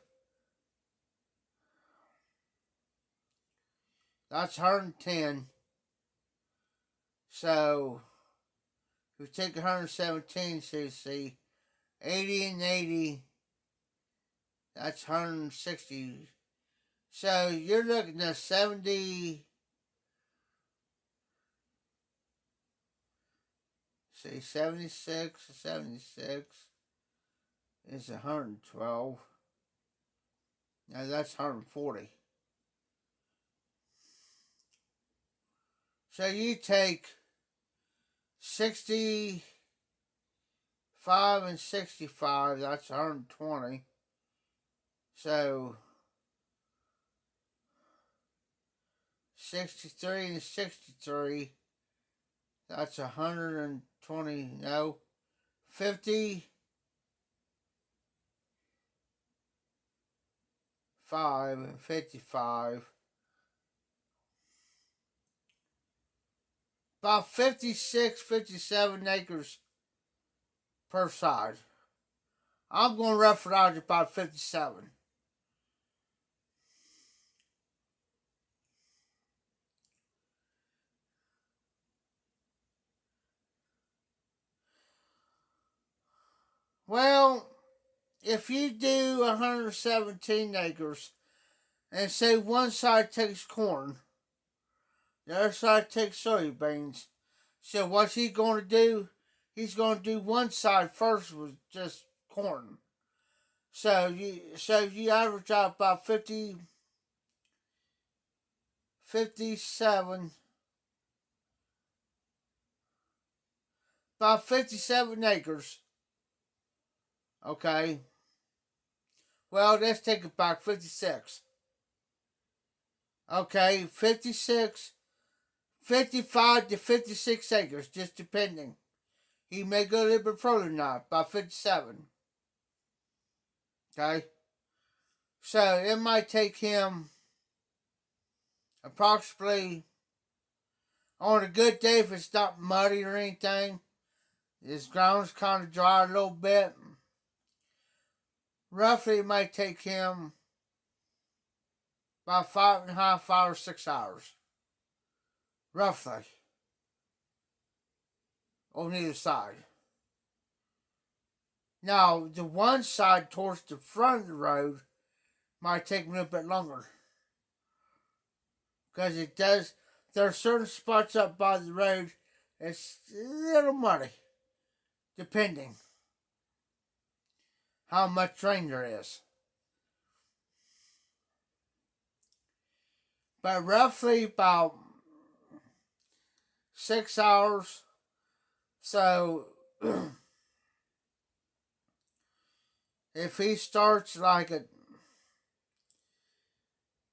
That's 110. So, if we take 117, so see, 80 and 80, that's 160. So, you're looking at 70, see, 76 is 112. Now, that's 140. So you take 65 and 65, that's 120. So 63 and 63, That's 120, no, 55 and 55. About 56, 57 acres per side. I'm going to rough it out at about 57. Well, if you do 117 acres and say one side takes corn, the other side takes soybeans, so what's he going to do? He's going to do one side first with just corn. So you average out about 50, 57, about 57 acres. Okay. Well, let's take it back. 56. Okay, 56, 55 to 56 acres, just depending. He may go a little bit further than that, about 57. Okay? So it might take him approximately, on a good day, if it's not muddy or anything, his ground's kind of dry a little bit, roughly it might take him about 5.5 hours, 6 hours. Roughly. On either side. Now, the one side towards the front of the road might take a little bit longer. Because it does, there are certain spots up by the road it's a little muddy. Depending how much rain there is. But roughly about 6 hours. So if he starts like at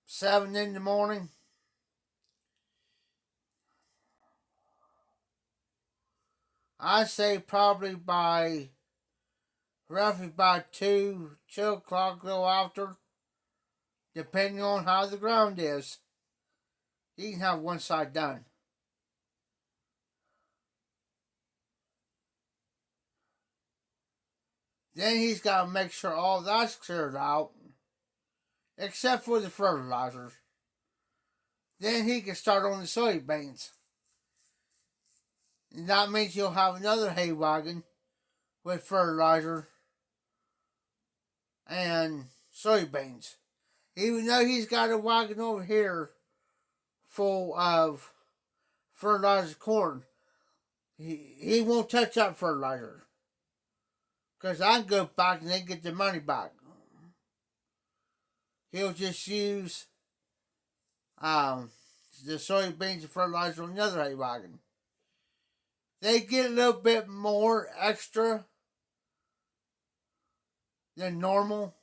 7 in the morning, I say probably by roughly by 2 o'clock, a little after, depending on how the ground is, he can have one side done. Then he's got to make sure all that's cleared out, except for the fertilizers. Then he can start on the soybeans. And that means you'll have another hay wagon with fertilizer and soybeans. Even though he's got a wagon over here full of fertilizer corn, he won't touch that fertilizer. Because I can go back and then get the money back. He'll just use the soybeans and fertilizer on the other hay wagon. They get a little bit more extra than normal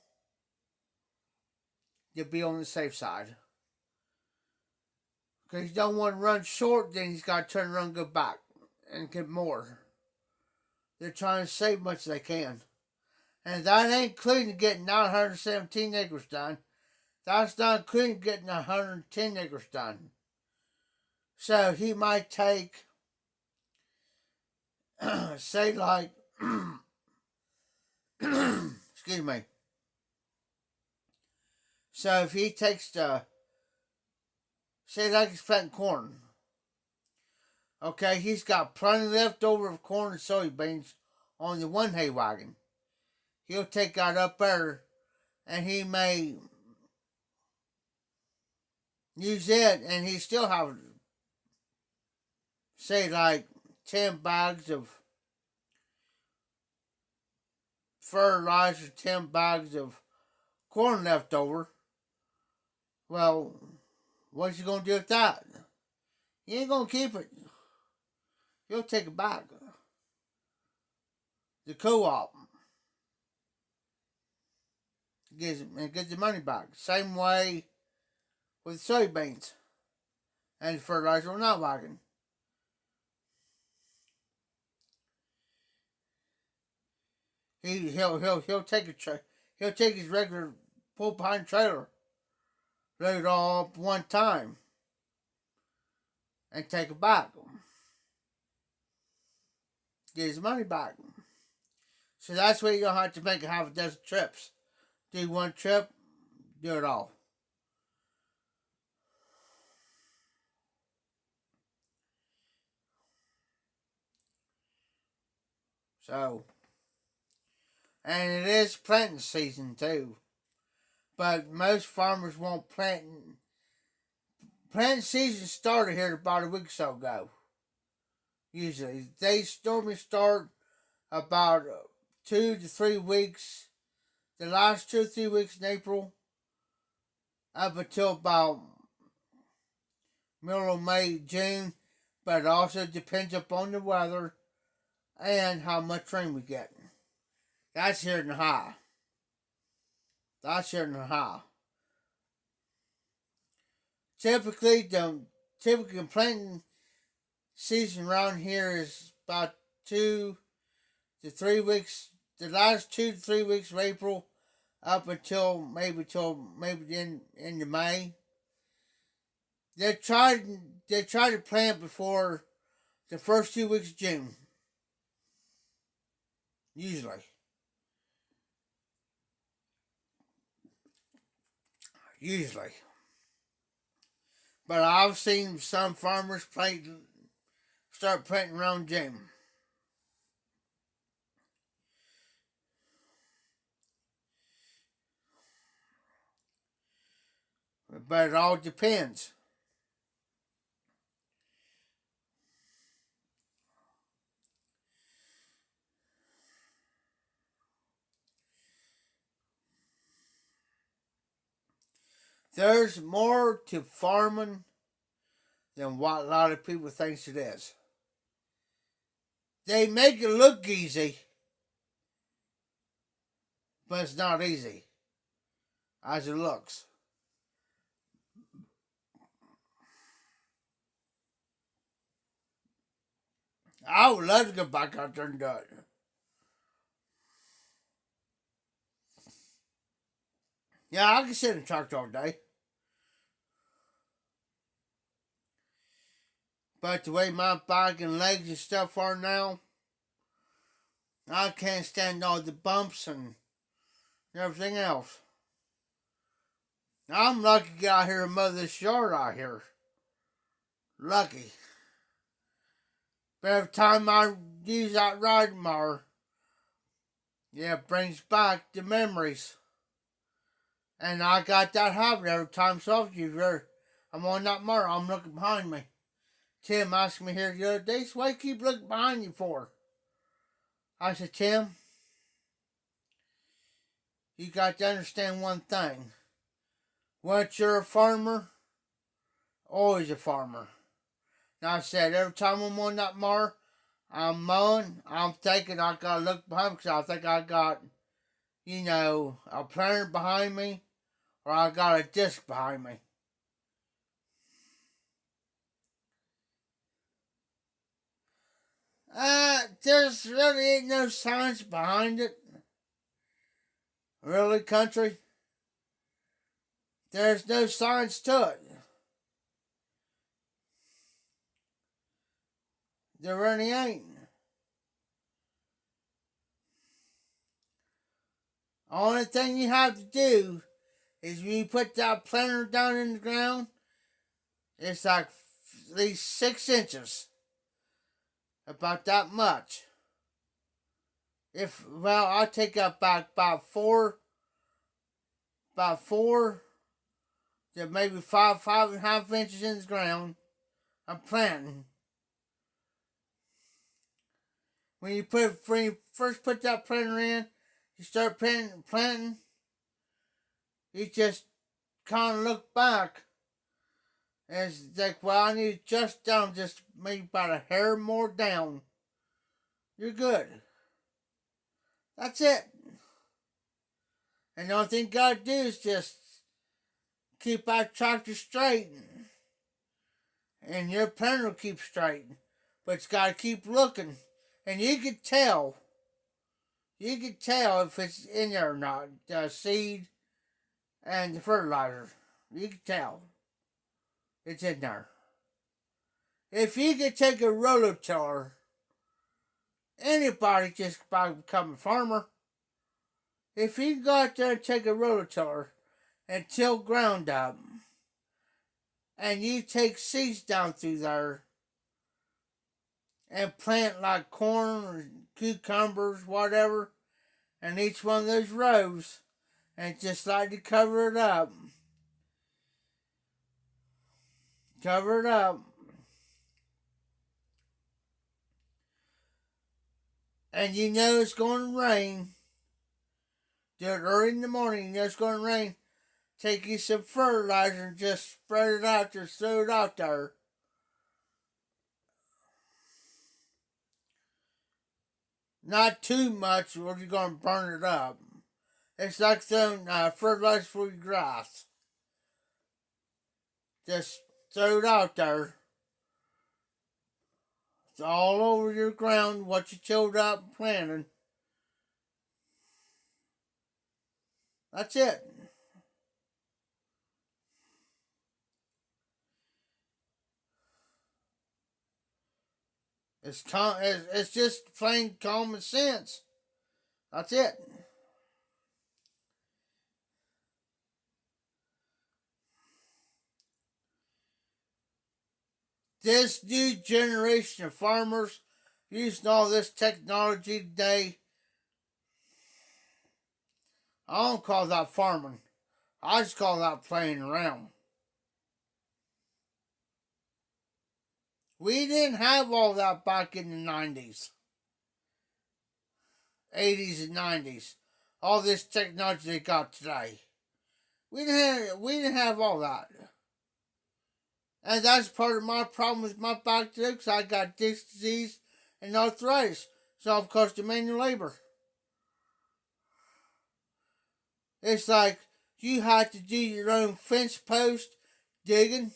to be on the safe side. Because you don't want to run short, then he's got to turn around and go back and get more. They're trying to save much as they can. And that ain't including getting 917 acres done. That's not including getting 110 acres done. So he might take, say like, excuse me. So if he takes say like he's planting corn. Okay, he's got plenty left over of corn and soybeans on the one hay wagon. He'll take that up there and he may use it and he still have, say like 10 bags of fertilizer, 10 bags of corn left over. Well, what's he going to do with that? He ain't going to keep it. He'll take it back. The co-op. Get the money back. Same way with soybeans and fertilizer on that wagon. He'll take he'll take his regular pull behind trailer, load it all up one time, and take it back. Get his money back. So that's why you don't have to make half a dozen trips. Do one trip, do it all. So, and it is planting season too. But most farmers won't plant. Planting season started here about a week or so ago. Usually, they normally start about 2 to 3 weeks. The last 2 or 3 weeks in April, up until about middle of May, June. But it also depends upon the weather and how much rain we get. That's here in the high. That's here in the high. Typically, the typical planting season around here is about 2 to 3 weeks. The last 2 to 3 weeks of April, up until maybe the end of May. They try to plant before the first 2 weeks of June. Usually. But I've seen some farmers start planting around June. But it all depends. There's more to farming than what a lot of people think it is. They make it look easy, but it's not easy as it looks. I would love to go back out there and do it. Yeah, I can sit in the tractor all day. But the way my back and legs and stuff are now, I can't stand all the bumps and everything else. I'm lucky to get out here and mow this yard out here. Lucky. But every time I use that riding mower, yeah, it brings back the memories. And I got that habit every time I'm on that mower, I'm looking behind me. Tim asked me here the other day, so why you keep looking behind you for? I said, Tim, you got to understand one thing. Once you're a farmer, always a farmer. Now I said, every time I'm on that mower, I'm mowing, I'm thinking I got to look behind me because I think I got, a planter behind me or I got a disc behind me. There's really ain't no science behind it. Really, country? There's no science to it. There really ain't. Only thing you have to do is when you put that planter down in the ground, it's like at least 6 inches. About that much. I take up back about four to maybe 5.5 inches in the ground. I'm planting. When you first put that planter in, you start planting. You just kind of look back. And it's like, well, I need just maybe about a hair more down. You're good. That's it. And the only thing you gotta do is just keep that tractor straight. And your planter will keep straight. But you gotta keep looking. And you can tell You can tell if it's in there or not. The seed and the fertilizer. You can tell it's in there. If you could take a rototiller, anybody just by becoming a farmer, if you go out there and take a rototiller and till ground up, and you take seeds down through there and plant like corn or cucumbers, whatever, and each one of those rows, and just like to cover it up. Cover it up. And you know it's going to rain. Do it early in the morning, you know it's going to rain. Take you some fertilizer and just spread it out there, throw it out there. Not too much or you're going to burn it up. It's like throwing fertilizer for your grass. Just throw it out there. It's all over your ground, what you chilled up and planted. That's it. It's just plain common sense. That's it. This new generation of farmers using all this technology today, I don't call that farming. I just call that playing around. We didn't have all that back in the 90s, 80s, and 90s. All this technology they got today. We didn't have all that. And that's part of my problem with my back too, because I got disc disease and arthritis. So of course the manual labor. It's like you had to do your own fence post digging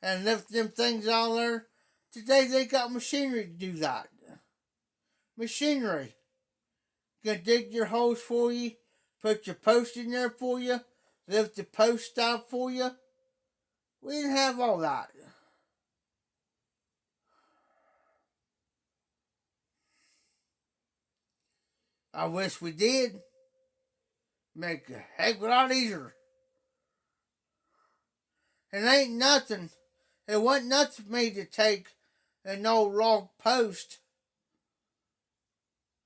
and lift them things out there. Today they got machinery to do that. Machinery can dig your holes for you, put your post in there for you, lift the post out for you. We didn't have all that. I wish we did. Make a heck of a lot easier. It ain't nothing. It wasn't nothing for me to take an old log post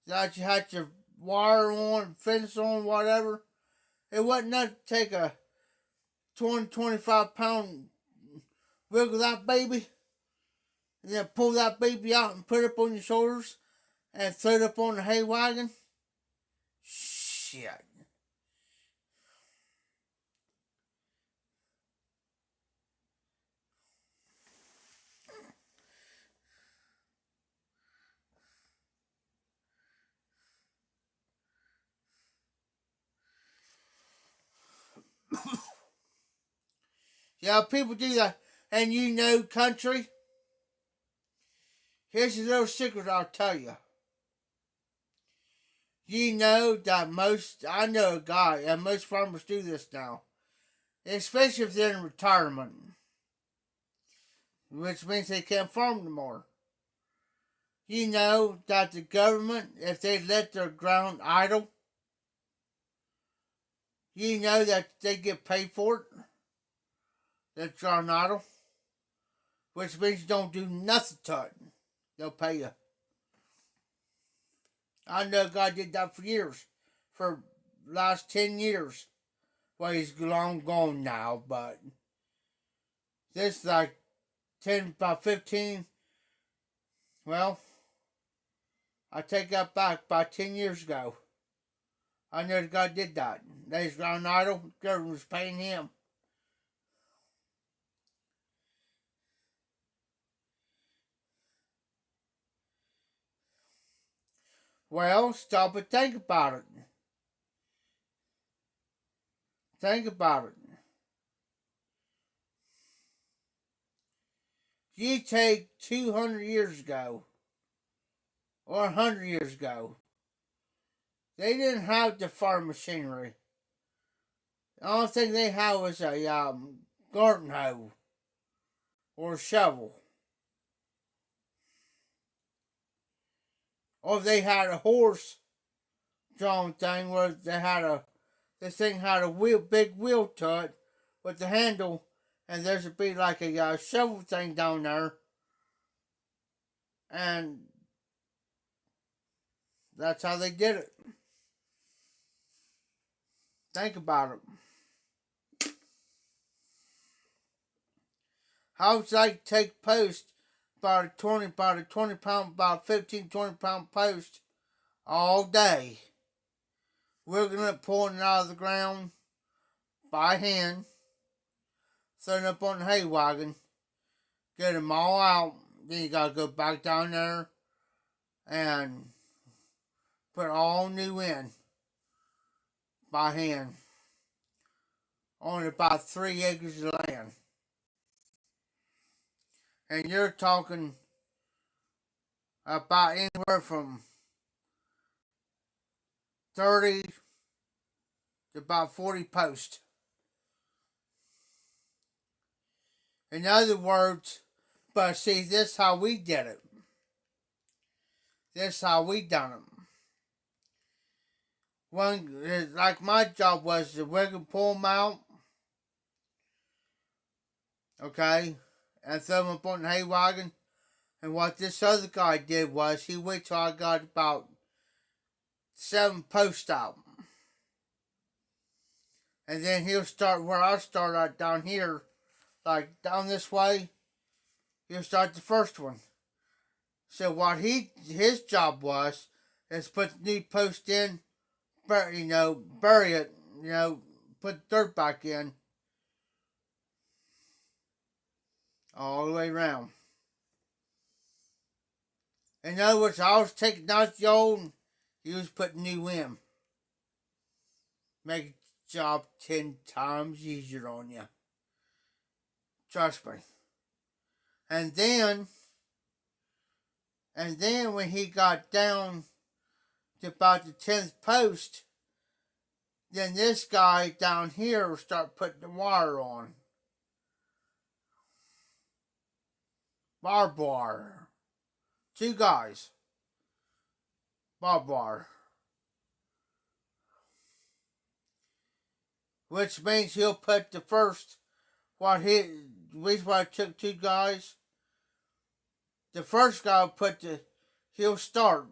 that you had your wire on, fence on, whatever. It wasn't nothing to take a 25 pound wiggle that baby and then pull that baby out and put it up on your shoulders and throw it up on the hay wagon. Shit. Yeah, people do that. And you know, country, here's a little secret I'll tell you. You know that I know a guy, and most farmers do this now, especially if they're in retirement, which means they can't farm anymore. You know that the government, if they let their ground idle, you know that they get paid for it. That's ground idle, which means you don't do nothing to it. They'll pay you. I know a guy did that for years, for the last 10 years. Well, he's long gone now, but this is like 10, about 15. Well, I take that back, about 10 years ago. I know the guy did that. They's ground idle, the government was paying him. Well, stop and think about it. Think about it. You take 200 years ago, or 100 years ago, They didn't have the farm machinery. The only thing they had was a garden hoe or a shovel. Or they had a horse drawn thing where they had this thing had a big wheel to it with the handle, and there should be like a shovel thing down there, and that's how they did it. Think about it. How would you take post about a 20 pound, about 15, 20 pound post all day? We're gonna pull it out of the ground by hand, setting up on the hay wagon, get them all out. Then you gotta go back down there and put all new in by hand on about 3 acres of land. And you're talking about anywhere from 30 to about 40 posts. In other words, but see, this is how we did it. This is how we done it. One, like my job was to we could pull them out, okay, and throw them up on the hay wagon. And what this other guy did was he waited till I got about 7 posts out. And then he'll start where I start out down here, like down this way. He'll start the first one. So what his job was is put the new post in, bury it, put dirt back in, all the way around. In other words, I was taking out the old, he was putting new in. Make the job 10 times easier on you. Trust me. And then when he got down to about the 10th post, then this guy down here will start putting the wire on. Barbed wire. 2 guys. Barbed wire. Which means he'll put the first, reason why I took 2 guys. The first guy he'll start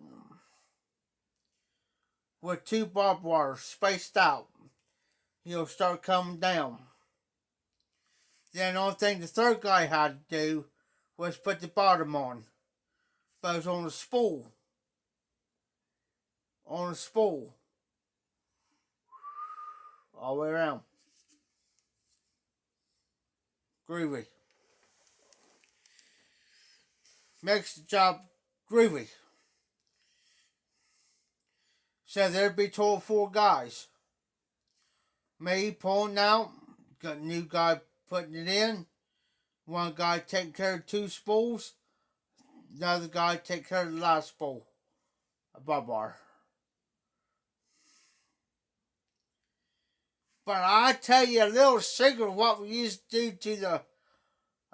with 2 barbed wires spaced out. He'll start coming down. Then the only thing the third guy had to do was put the bottom on. But it was on a spool. On a spool. All the way around. Groovy. Makes the job groovy. So there'd be total 4 guys. Me pulling out, got a new guy putting it in, one guy taking care of 2 spools, another guy taking care of the last spool, a barbed wire. But I tell you a little secret of what we used to do to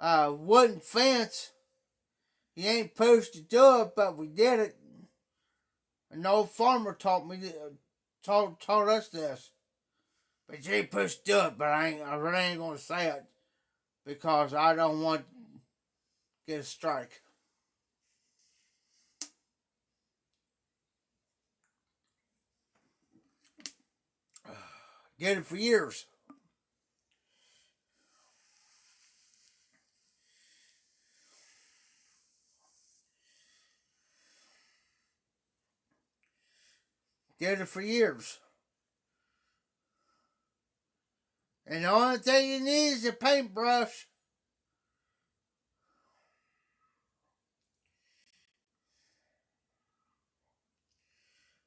the wooden fence. You ain't supposed to do it, but we did it. An old farmer taught us this. But you ain't supposed to do it, but I really ain't gonna say it because I don't want to get a strike. Did it for years. Did it for years. And the only thing you need is a paintbrush.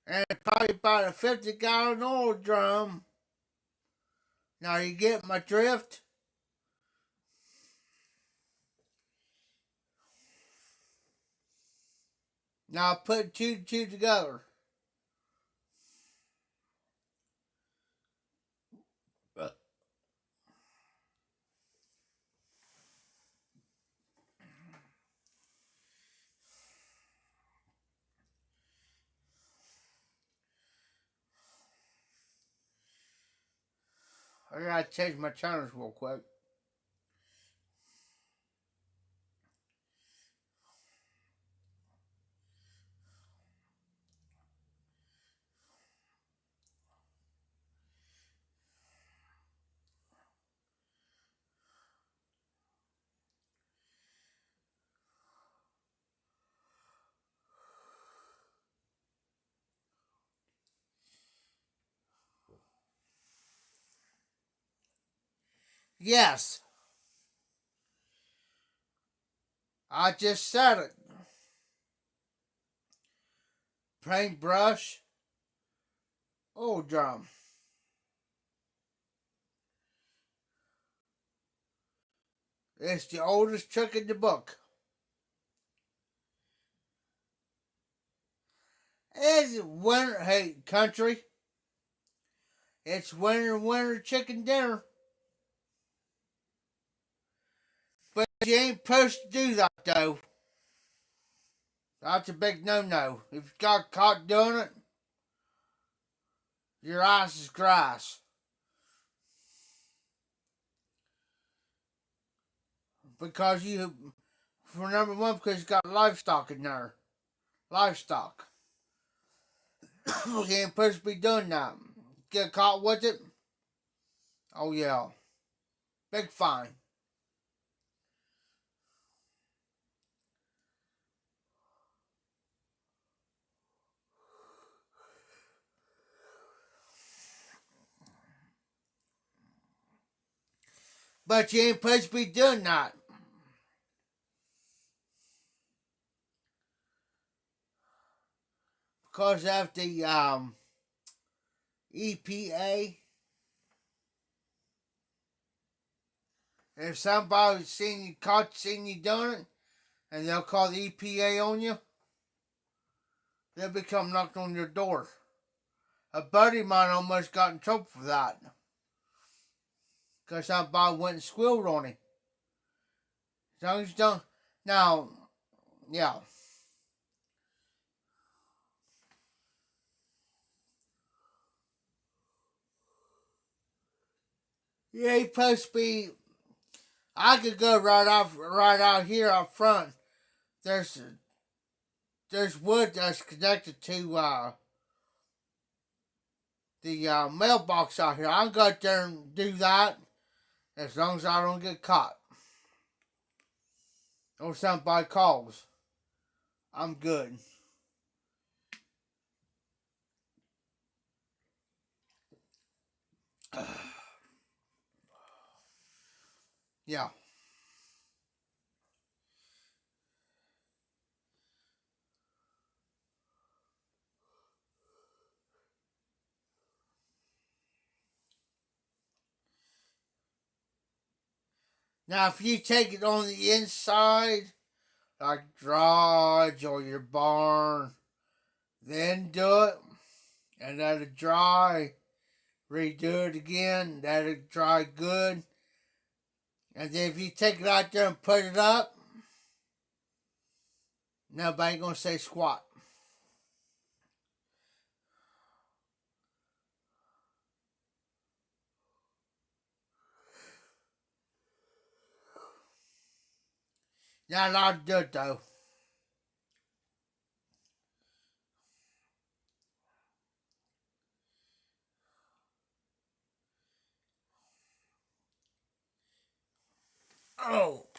And probably about a 50-gallon oil drum. Now you get my drift? Now put 2 together. I gotta change my channels real quick. Yes, I just said it. Paintbrush, oil drum. It's the oldest trick in the book. It's winter, hey, country. It's winter chicken dinner. But you ain't supposed to do that, though. That's a big no-no. If you got caught doing it, your ass is grass. Because for number one, because you got livestock in there. Livestock. You ain't supposed to be doing that. Get caught with it? Oh yeah. Big fine. But you ain't supposed to be doing that. Because of the EPA. If somebody's seen you doing it, and they'll call the EPA on you, they'll become knocked on your door. A buddy of mine almost got in trouble for that. Because somebody went and squealed on him. As long as you don't. Now, yeah. Yeah, he's supposed to be. I could go right out here up front. There's wood that's connected to the mailbox out here. I can go out there and do that as long as I don't get caught or somebody calls. I'm good. Yeah. Now, if you take it on the inside, like garage or your barn, then do it, and let it dry. Redo it again, let it dry good. And then if you take it out there and put it up, nobody gonna say squat. Not allowed to do it though. Oh.